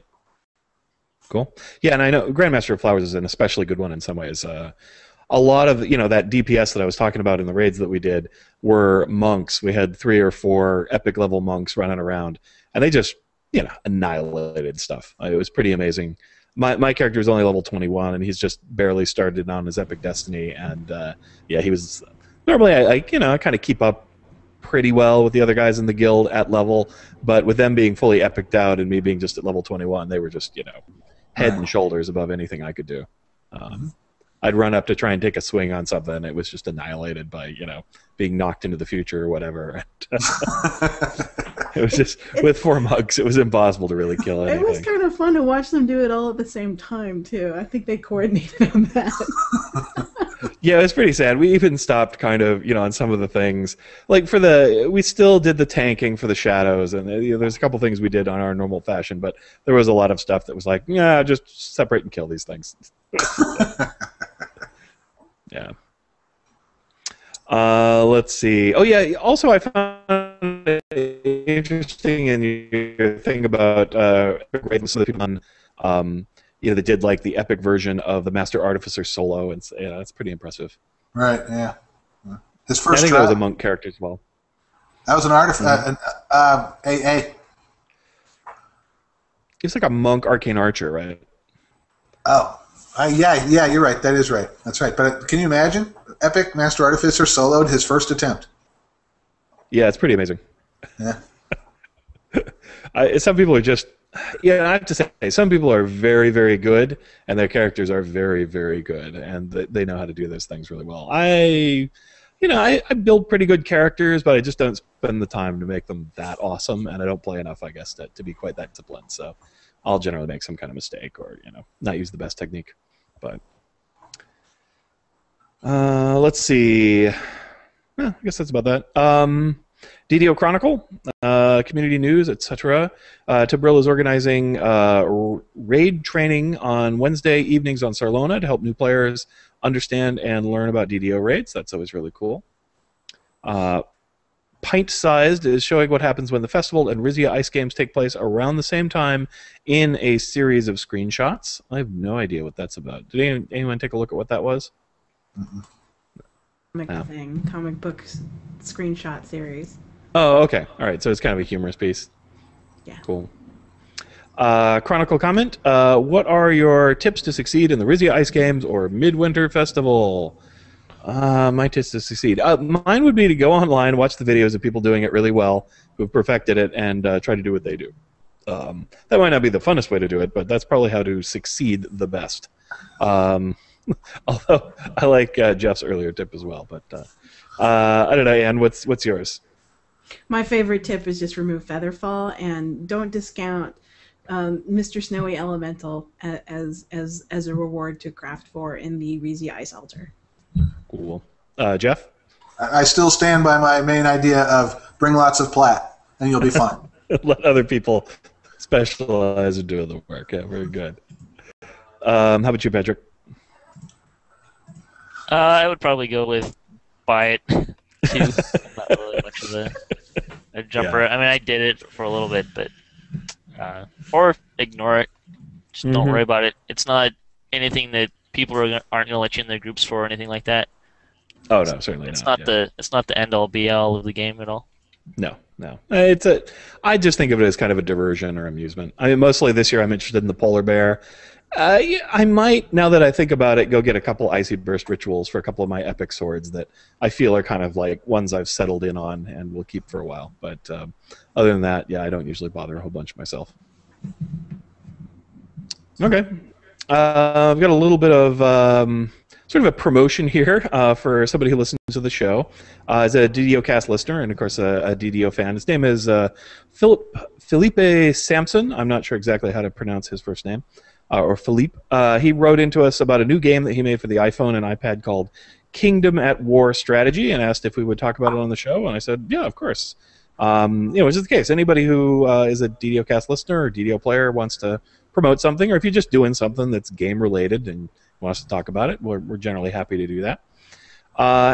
cool. Yeah, and I know Grandmaster of Flowers is an especially good one in some ways. A lot of that DPS that I was talking about in the raids that we did were monks. We had 3 or 4 epic level monks running around, and they just annihilated stuff. It was pretty amazing. My character is only level 21, and he's just barely started on his Epic Destiny, and yeah, he was. Normally, I kind of keep up pretty well with the other guys in the guild at level, but with them being fully epicked out and me being just at level 21, they were just, head and shoulders above anything I could do. I'd run up to try and take a swing on something, and it was just annihilated by, being knocked into the future or whatever. It was just, with 4 mugs, it was impossible to really kill anything. It was kind of fun to watch them do it all at the same time, too. I think they coordinated on that. Yeah, it was pretty sad. We even stopped kind of, on some of the things. Like we still did the tanking for the shadows, and there's a couple things we did on our normal fashion, but there was a lot of stuff that was like, yeah, just separate and kill these things. Yeah. Let's see. Oh, yeah, also I found it interesting in your thing about some of the people on that did like the epic version of the Master Artificer solo, and that's pretty impressive. Right. Yeah. His first. I think that was a monk character as well. That was an artificer. AA. He's like a monk arcane archer, right? Oh, yeah. You're right. That is right. That's right. But can you imagine? Epic Master Artificer soloed his first attempt. Yeah, it's pretty amazing. Yeah. Some people are just. Yeah, I have to say, some people are very, very good, and their characters are very, very good, and they know how to do those things really well. I build pretty good characters, but I just don't spend the time to make them that awesome, and I don't play enough, I guess, to be quite that disciplined. So I'll generally make some kind of mistake or, not use the best technique. But let's see. I guess that's about that. DDO Chronicle, community news, etc. Tabril is organizing raid training on Wednesday evenings on Sarlona to help new players understand and learn about DDO raids. That's always really cool. Pint Sized is showing what happens when the festival and Rizia Ice Games take place around the same time in a series of screenshots. I have no idea what that's about. Did anyone take a look at what that was? Comic book screenshot series. Oh, okay. All right. So it's kind of a humorous piece. Yeah. Cool. Chronicle comment. What are your tips to succeed in the Rizia Ice Games or Midwinter Festival? My tips to succeed. Mine would be to go online, watch the videos of people doing it really well, who've perfected it, and try to do what they do. That might not be the funnest way to do it, but that's probably how to succeed the best. Although I like Jeff's earlier tip as well. But I don't know, Ann, what's yours? My favorite tip is just remove Featherfall and don't discount Mr. Snowy Elemental as a reward to craft for in the Rizia Ice Altar. Cool. Jeff? I still stand by my main idea of bring lots of plat, and you'll be fine. Let other people specialize in doing the work. Yeah, very good. How about you, Patrick? I would probably go with buy it too. I'm not really much of a jumper. Yeah. I mean, I did it for a little bit, but or ignore it. Just don't worry about it. It's not anything that people aren't going to let you in their groups for or anything like that. Oh no, certainly It's not. not it's not the end all be all of the game at all. No. I just think of it as kind of a diversion or amusement. I mean, mostly this year I'm interested in the polar bear. Yeah, I might, now that I think about it, go get a couple Icy Burst rituals for a couple of my epic swords that I feel are kind of like ones I've settled in on and will keep for a while. But other than that, yeah, I don't usually bother a whole bunch myself. Okay. I've got a little bit of sort of a promotion here for somebody who listens to the show. Is a DDOcast listener and, of course, a DDO fan. His name is Felipe Sampson. I'm not sure exactly how to pronounce his first name. Or Philippe. He wrote into us about a new game that he made for the iPhone and iPad called Kingdom at War Strategy and asked if we would talk about it on the show. And I said, yeah, of course. Which is the case. Anybody who is a DDOcast listener or DDO player wants to promote something, or if you're just doing something that's game related and wants to talk about it, we're generally happy to do that.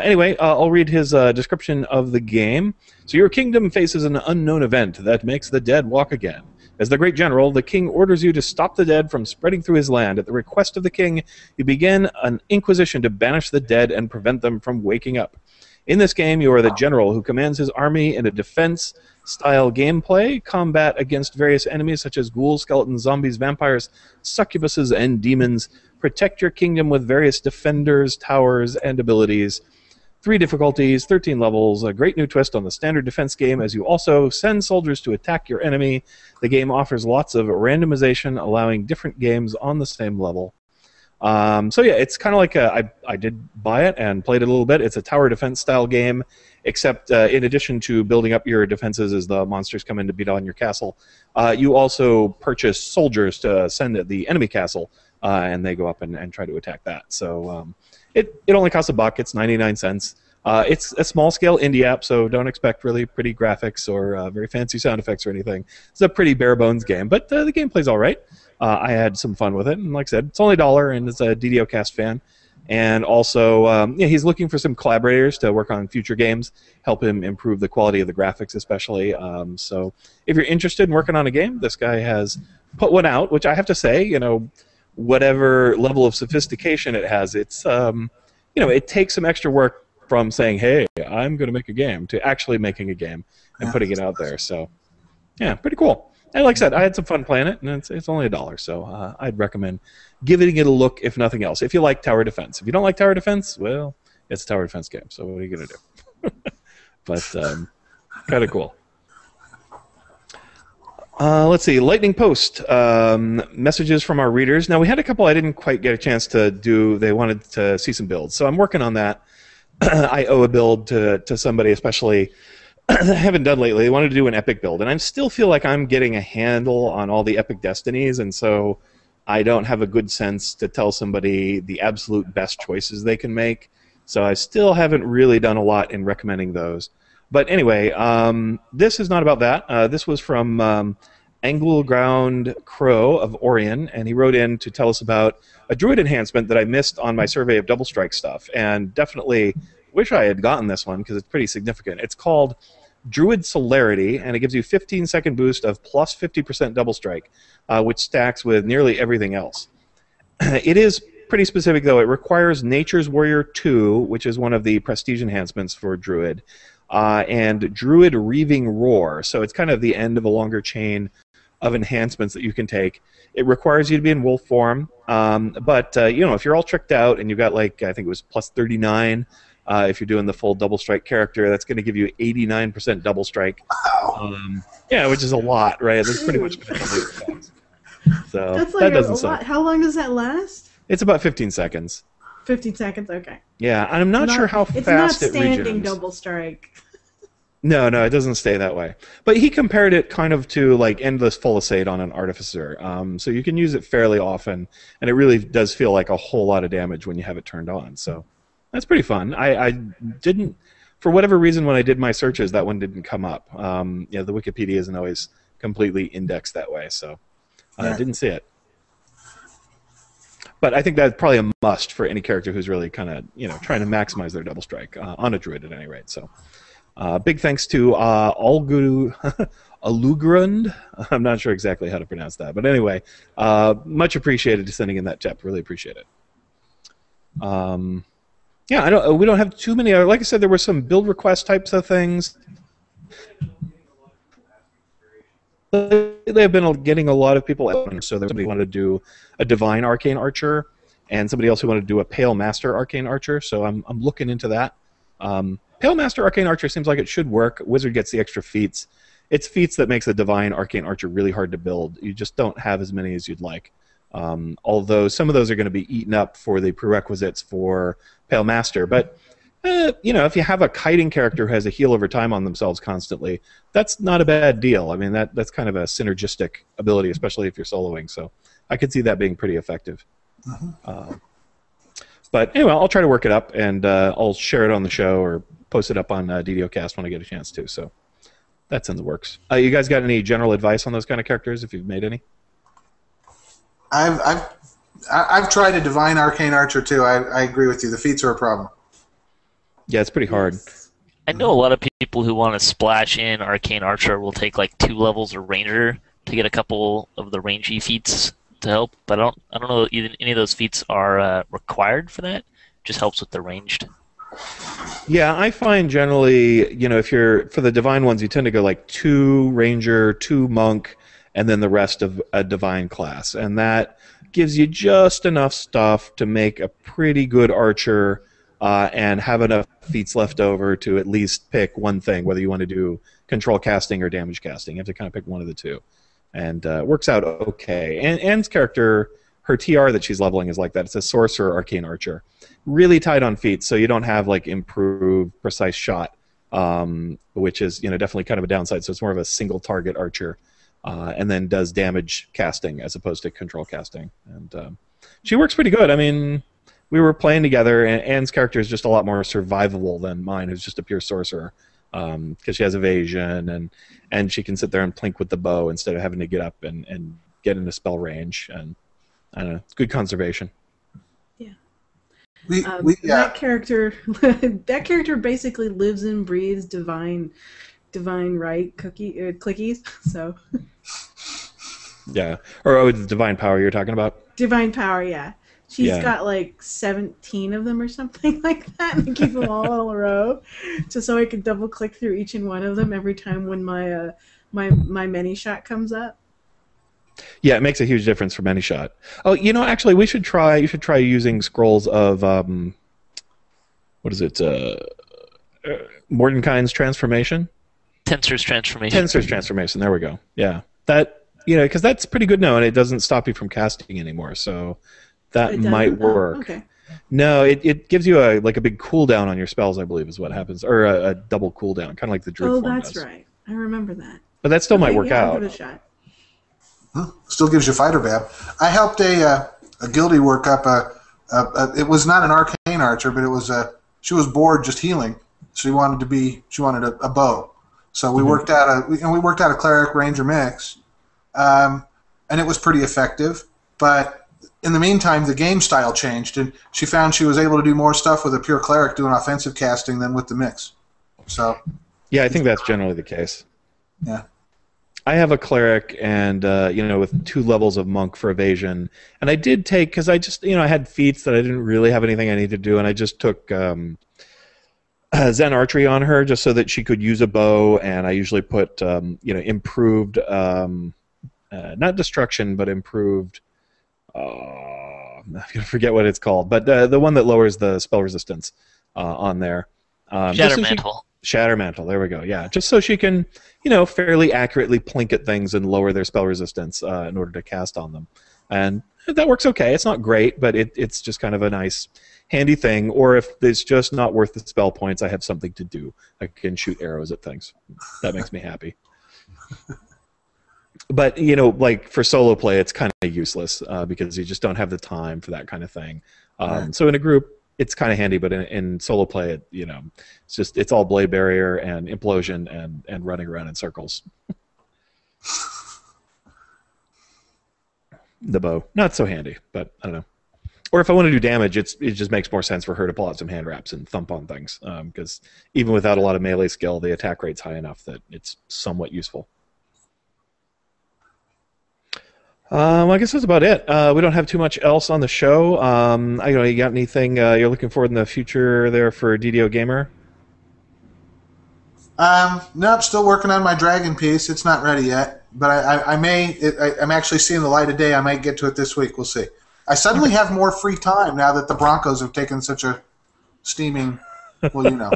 Anyway, I'll read his description of the game. So your kingdom faces an unknown event that makes the dead walk again. As the great general, the king orders you to stop the dead from spreading through his land. At the request of the king, you begin an inquisition to banish the dead and prevent them from waking up. In this game, you are the general who commands his army in a defense-style gameplay, combat against various enemies such as ghouls, skeletons, zombies, vampires, succubuses, and demons. Protect your kingdom with various defenders, towers, and abilities. 3 difficulties, 13 levels, a great new twist on the standard defense game as you also send soldiers to attack your enemy. The game offers lots of randomization, allowing different games on the same level. So yeah, it's kind of like I did buy it and played it a little bit. It's a tower defense style game, except in addition to building up your defenses as the monsters come in to beat on your castle, you also purchase soldiers to send at the enemy castle, and they go up and try to attack that. So it only costs $1. It's 99 cents. It's a small-scale indie app, so don't expect really pretty graphics or very fancy sound effects or anything. It's a pretty bare-bones game, but the gameplay's all right. I had some fun with it, and like I said, it's only $1, and it's a DDOcast fan. And also, he's looking for some collaborators to work on future games, help him improve the quality of the graphics especially. So if you're interested in working on a game, this guy has put one out, which I have to say, whatever level of sophistication it has, it's, it takes some extra work from saying, hey, I'm going to make a game, to actually making a game and putting it out there. So, yeah, pretty cool. And like I said, I had some fun playing it, and it's only $1, so I'd recommend giving it a look, if nothing else, if you like tower defense. If you don't like tower defense, well, it's a tower defense game, so what are you going to do? But kind of cool. Let's see, Lightning Post, messages from our readers. Now, we had a couple I didn't quite get a chance to do. They wanted to see some builds, so I'm working on that. I owe a build to somebody, especially I haven't done lately. They wanted to do an epic build, and I still feel like I'm getting a handle on all the epic destinies, and so I don't have a good sense to tell somebody the absolute best choices they can make. So I still haven't really done a lot in recommending those. But anyway, this is not about that. This was from Angleground Crow of Orion, and he wrote in to tell us about a druid enhancement that I missed on my survey of double strike stuff, and definitely wish I had gotten this one because it's pretty significant. It's called Druid Celerity, and it gives you 15-second boost of plus 50% double strike, which stacks with nearly everything else. It is pretty specific, though. It requires Nature's Warrior 2, which is one of the prestige enhancements for Druid, and Druid Reaving Roar. So it's kind of the end of a longer chain of enhancements that you can take. It requires you to be in wolf form, but if you're all tricked out and you've got, like, I think it was plus 39, if you're doing the full double strike character, that's going to give you 89% double strike. Wow. Which is a lot, right? That's pretty much going to double your attacks. So That's like that doesn't a suck. lot. How long does that last? It's about 15 seconds. 15 seconds, okay. Yeah, and I'm not sure how It's fast not it standing regens. double strike. No, it doesn't stay that way. But he compared it kind of to like Endless Palisade on an Artificer. So you can use it fairly often, and it really does feel like a whole lot of damage when you have it turned on. So that's pretty fun. I didn't for whatever reason, when I did my searches, that one didn't come up. Yeah, the Wikipedia isn't always completely indexed that way, so I didn't see it. But I think that's probably a must for any character who's really kind of, trying to maximize their double strike, on a druid at any rate. So big thanks to Alguru Alugrund. I'm not sure exactly how to pronounce that. But anyway, much appreciated to sending in that tip. Really appreciate it. Yeah, we don't have too many. Like I said, there were some build request types of things. They have been getting a lot of people out. So there was somebody who wanted to do a Divine Arcane Archer, and somebody else who wanted to do a Pale Master Arcane Archer. So I'm looking into that. Pale Master Arcane Archer seems like it should work. Wizard gets the extra feats. It's feats that makes a Divine Arcane Archer really hard to build. You just don't have as many as you'd like. Although some of those are going to be eaten up for the prerequisites for Pale Master. But if you have a kiting character who has a heal over time on themselves constantly, that's not a bad deal. I mean, that's kind of a synergistic ability, especially if you're soloing. So I could see that being pretty effective. But anyway, I'll try to work it up, and I'll share it on the show or post it up on DDOcast when I get a chance to. So that's in the works. You guys got any general advice on those kind of characters, if you've made any? I've tried a Divine Arcane Archer too. I agree with you. The feats are a problem. Yeah, it's pretty hard. I know a lot of people who want to splash in Arcane Archer will take like 2 levels of Ranger to get a couple of the rangy feats to help, but I don't know even any of those feats are required for that. Just helps with the ranged. Yeah, I find generally, if you're for the Divine ones, you tend to go like 2 Ranger, 2 Monk, and then the rest of a Divine class, and that gives you just enough stuff to make a pretty good Archer. And have enough feats left over to at least pick one thing, whether you want to do control casting or damage casting. You have to kind of pick one of the two. And it works out okay. And Anne's character, her TR that she's leveling is like that. It's a Sorcerer Arcane Archer. Really tight on feats, so you don't have like improved precise shot, which is definitely kind of a downside. So it's more of a single target Archer, and then does damage casting as opposed to control casting. And she works pretty good. I mean, we were playing together, and Anne's character is just a lot more survivable than mine, who's just a pure sorcerer, because she has evasion, and she can sit there and plink with the bow instead of having to get up and get into spell range, and I don't know, it's good conservation. Yeah. Yeah. That character basically lives and breathes divine right clickies. So. Yeah, or it's Divine Power you're talking about. Divine Power, yeah. She's got like 17 of them or something like that, and I keep them all in a row, just so I can double click through each and one of them every time when my my many shot comes up. Yeah, it makes a huge difference for many shot. Oh, actually, you should try using scrolls of what is it? Mordenkainen's transformation. Tensor's transformation. Tensor's transformation. There we go. Yeah, that because that's pretty good now, and it doesn't stop you from casting anymore. So. That might work. Oh, okay. No, it gives you a big cooldown on your spells, I believe, is what happens, or a double cooldown, kind of like the Druid form that's does. right. I remember that. But that still might work I'll out. give it a shot. Still gives you fighter bab. I helped a guildie work up it was not an Arcane Archer, but it was she was bored just healing. She wanted a bow. So we worked out a cleric ranger mix, and it was pretty effective, but. In the meantime, the game style changed, and she found she was able to do more stuff with a pure cleric doing offensive casting than with the mix. So, yeah, I think that's generally the case. Yeah, I have a cleric, and with 2 levels of monk for evasion, and I did take because I just I had feats that I didn't really have anything I needed to do, and I just took Zen Archery on her just so that she could use a bow, and I usually put improved not destruction but improved. I'm gonna forget what it's called, but the one that lowers the spell resistance on there. Shatter Mantle. Shatter Mantle. There we go. Yeah, just so she can, fairly accurately plink at things and lower their spell resistance in order to cast on them, and that works okay. It's not great, but it's just kind of a nice, handy thing. Or if it's just not worth the spell points, I have something to do. I can shoot arrows at things. That makes me happy. But, for solo play, it's kind of useless because you just don't have the time for that kind of thing. So in a group, it's kind of handy, but in solo play, it's all blade barrier and implosion and running around in circles. The bow, not so handy, but I don't know. Or if I want to do damage, it just makes more sense for her to pull out some hand wraps and thump on things, because even without a lot of melee skill, the attack rate's high enough that it's somewhat useful. Well, I guess that's about it. We don't have too much else on the show. I don't know, you got anything you're looking forward in the future there for DDO Gamer? No, I'm still working on my dragon piece. It's not ready yet, but I'm actually seeing the light of day. I might get to it this week. We'll see. I suddenly have more free time now that the Broncos have taken such a steaming. Well, you know.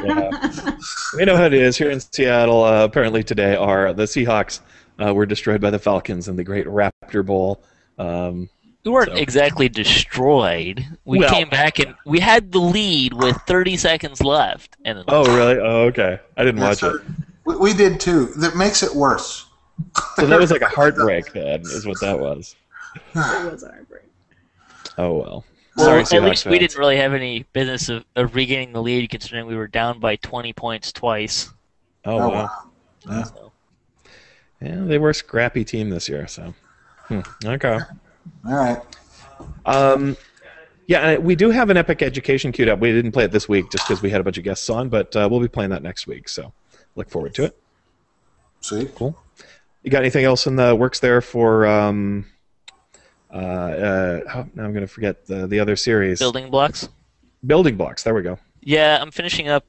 Yeah. We know how it is here in Seattle. Apparently today, the Seahawks were destroyed by the Falcons in the Great Raptor Bowl. We weren't exactly destroyed. We came back and we had the lead with 30 seconds left. And oh, really? Oh, okay. I didn't watch it. We did too. That makes it worse. So that was like a heartbreak, then, is what that was. It was a heartbreak. Oh, well. Well, Sorry, at least Seahawks we fans. didn't really have any business of regaining the lead, considering we were down by 20 points twice. Oh, wow. Yeah. So. Yeah, they were a scrappy team this year, so. Okay. All right. Yeah, we do have an Epic Education queued up. We didn't play it this week just because we had a bunch of guests on, but we'll be playing that next week, so look forward to it. See? Cool. You got anything else in the works there for... now I'm going to forget the other series. Building blocks? Building Blocks, there we go. Yeah, I'm finishing up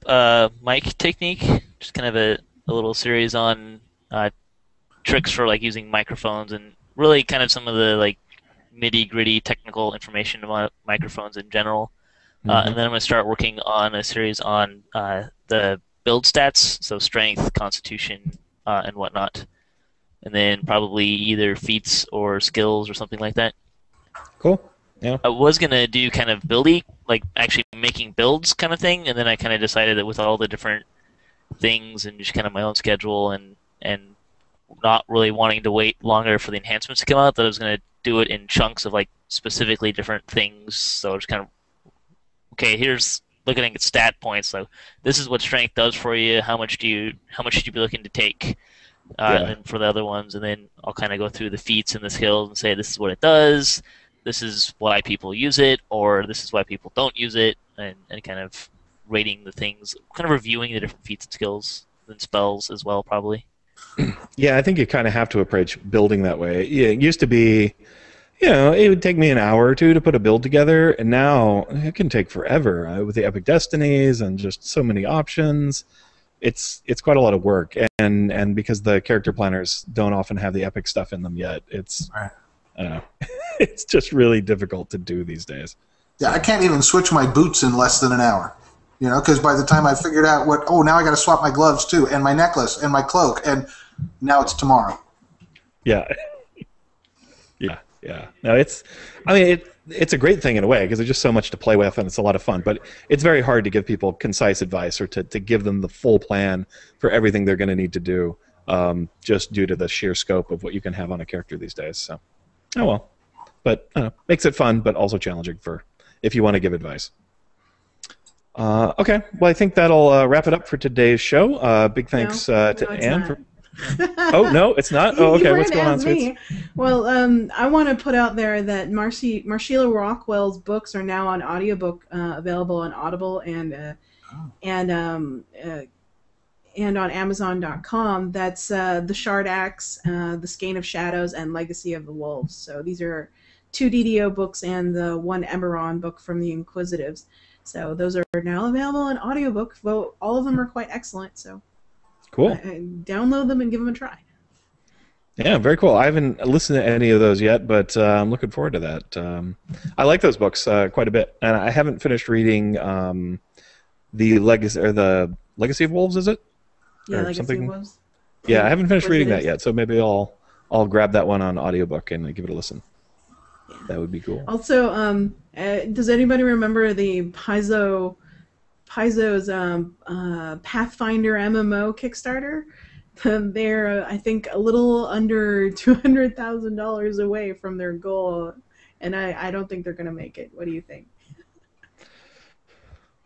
mic technique, just kind of a little series on tricks for like using microphones and really kind of some of the like nitty-gritty technical information about microphones in general. And then I'm going to start working on a series on the build stats, so strength, constitution, and whatnot. And then probably either feats or skills or something like that. Cool. Yeah. I was going to do kind of buildy, like actually making builds kind of thing, and then I kind of decided that with all the different things and just kind of my own schedule and not really wanting to wait longer for the enhancements to come out, that I was going to do it in chunks of like specifically different things. So just kind of, okay, here's looking at stat points. So this is what strength does for you. How much should you be looking to take? And then for the other ones, and then I'll kind of go through the feats and the skills and say this is what it does, this is why people use it, or this is why people don't use it, and kind of rating the things, kind of reviewing the different feats and skills and spells as well, probably. Yeah, I think you kind of have to approach building that way. Yeah, it used to be, it would take me an hour or two to put a build together, and now it can take forever with the Epic Destinies and just so many options. It's quite a lot of work, and because the character planners don't often have the epic stuff in them yet, it's Right. I don't know, it's just really difficult to do these days. Yeah, I can't even switch my boots in less than an hour. Because by the time I figured out now I got to swap my gloves too, and my necklace, and my cloak, and now it's tomorrow. Yeah. Yeah. No, it's a great thing in a way because there's just so much to play with and it's a lot of fun. But it's very hard to give people concise advice or to give them the full plan for everything they're going to need to do, just due to the sheer scope of what you can have on a character these days. So, oh well. But makes it fun, but also challenging if you want to give advice. Okay, well I think that'll wrap it up for today's show. Big thanks to Anne for. Oh no, it's not. Oh, okay. What's going on, Sweets? Well, I want to put out there that Marcella Rockwell's books are now on audiobook, available on Audible and on Amazon.com. That's The Shard Axe, The Skein of Shadows, and Legacy of the Wolves. So these are 2 DDO books and the 1 Eberron book from the Inquisitives. So those are now available on audiobook. Though all of them are quite excellent. So. Cool. Download them and give them a try. Yeah, very cool. I haven't listened to any of those yet, but I'm looking forward to that. I like those books quite a bit, and I haven't finished reading the Legacy of Wolves. Is it? Yeah, or Legacy something? of Wolves. Yeah, I haven't finished reading that Inquisitives. yet, so maybe I'll grab that one on audiobook and give it a listen. Yeah. That would be cool. Also, does anybody remember the Paizo's Pathfinder MMO Kickstarter? They're, I think, a little under $200,000 away from their goal, and I don't think they're going to make it. What do you think?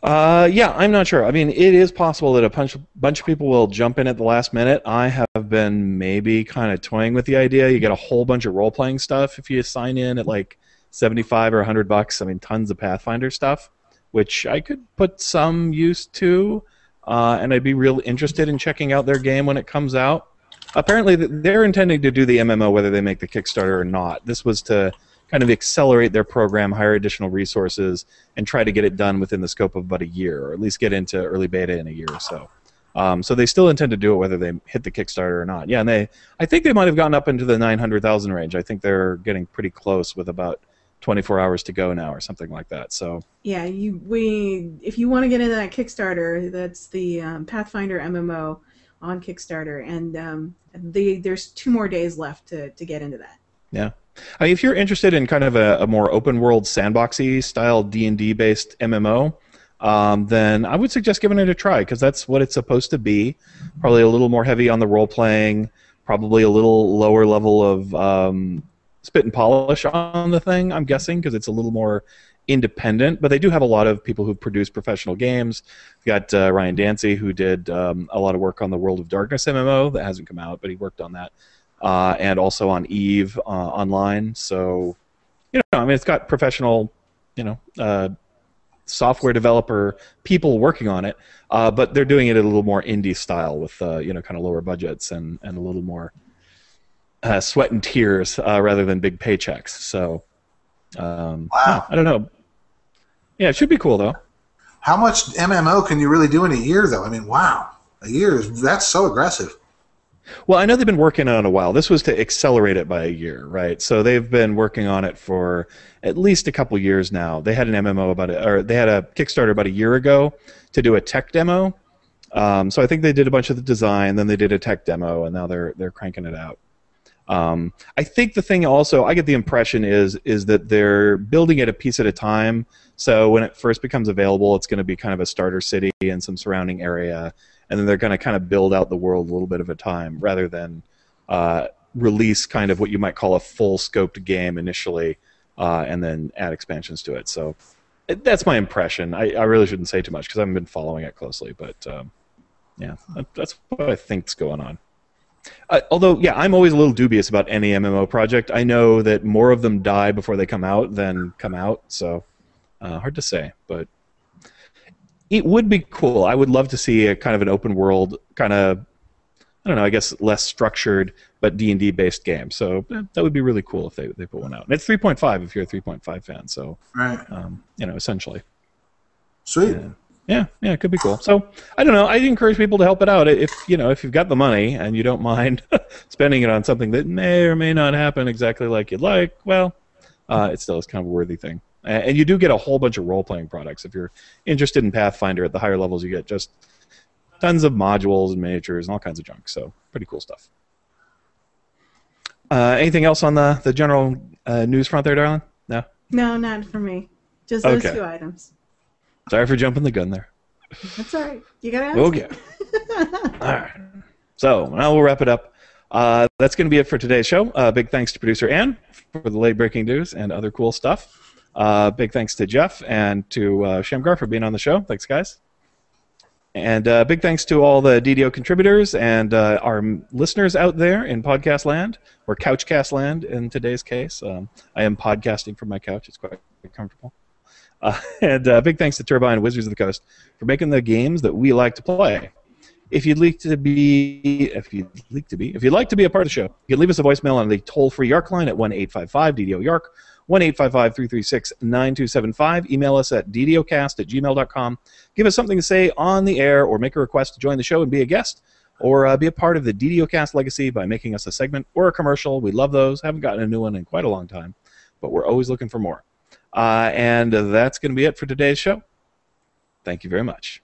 Yeah, I'm not sure. I mean, it is possible that a bunch of people will jump in at the last minute. I have been maybe kind of toying with the idea. You get a whole bunch of role-playing stuff if you sign in at like 75 or $100. I mean, tons of Pathfinder stuff, which I could put some use to, and I'd be real interested in checking out their game when it comes out. Apparently, they're intending to do the MMO whether they make the Kickstarter or not. This was to kind of accelerate their program, hire additional resources, and try to get it done within the scope of about a year, or at least get into early beta in a year or so. So they still intend to do it whether they hit the Kickstarter or not. Yeah, and I think they might have gotten up into the 900,000 range. I think they're getting pretty close with about 24 hours to go now or something like that. So yeah, if you want to get into that Kickstarter, that's the Pathfinder MMO on Kickstarter, and there's 2 more days left to get into that. Yeah. I mean, if you're interested in kind of a more open world sandboxy style D&D based MMO, then I would suggest giving it a try, because that's what it's supposed to be. Probably a little more heavy on the role playing, probably a little lower level of spit and polish on the thing, I'm guessing, because it's a little more independent. But they do have a lot of people who've produced professional games. You've got Ryan Dancy, who did a lot of work on the World of Darkness MMO that hasn't come out, but he worked on that. And also on EVE online. So, I mean, it's got professional, software developer people working on it, but they're doing it a little more indie style with, kind of lower budgets and a little more sweat and tears rather than big paychecks. So, Wow. I don't know. Yeah, it should be cool, though. How much MMO can you really do in a year, though? I mean, wow. A year, that's so aggressive. Well, I know they've been working on it a while. This was to accelerate it by a year, right? So they've been working on it for at least a couple years now. They had an MMO they had a Kickstarter about a year ago to do a tech demo. So I think they did a bunch of the design, then they did a tech demo, and now they're cranking it out. I think the thing also, I get the impression is that they're building it a piece at a time. So when it first becomes available, it's going to be kind of a starter city and some surrounding area. And then they're going to kind of build out the world a little bit at a time, rather than release kind of what you might call a full-scoped game initially, and then add expansions to it. So that's my impression. I really shouldn't say too much because I haven't been following it closely. But yeah, that's what I think's going on. Although, yeah, I'm always a little dubious about any MMO project. I know that more of them die before they come out than come out, so hard to say, but it would be cool. I would love to see a kind of an open world, kind of, I don't know, I guess less structured, but D&D based game. So that would be really cool if they put one out. And it's 3.5 if you're a 3.5 fan. So, Right. Essentially. Sweet. Yeah, it could be cool. So I don't know. I'd encourage people to help it out if you've got the money and you don't mind spending it on something that may or may not happen exactly like you'd like. Well, it still is kind of a worthy thing. And you do get a whole bunch of role-playing products. If you're interested in Pathfinder, at the higher levels, you get just tons of modules and miniatures and all kinds of junk. So pretty cool stuff. Anything else on the general news front there, darling? No? No, not for me. Just those 2 items. Sorry for jumping the gun there. That's all right. You got to ask. Okay. All right. So now we'll wrap it up. That's going to be it for today's show. Big thanks to producer Ann for the late-breaking news and other cool stuff. Big thanks to Jeff and to Shamgar for being on the show. Thanks, guys. And big thanks to all the DDO contributors and our listeners out there in podcast land, or couchcast land in today's case. I am podcasting from my couch. It's quite comfortable. And big thanks to Turbine Wizards of the Coast for making the games that we like to play. If you'd like to be a part of the show, you can leave us a voicemail on the toll-free York line at 1-855-DDO-YORK, 1-855-336-9275. Email us at DDOcast@gmail.com. Give us something to say on the air, or make a request to join the show and be a guest, or be a part of the DDOcast legacy by making us a segment or a commercial. We love those. Haven't gotten a new one in quite a long time, but we're always looking for more. And that's going to be it for today's show. Thank you very much.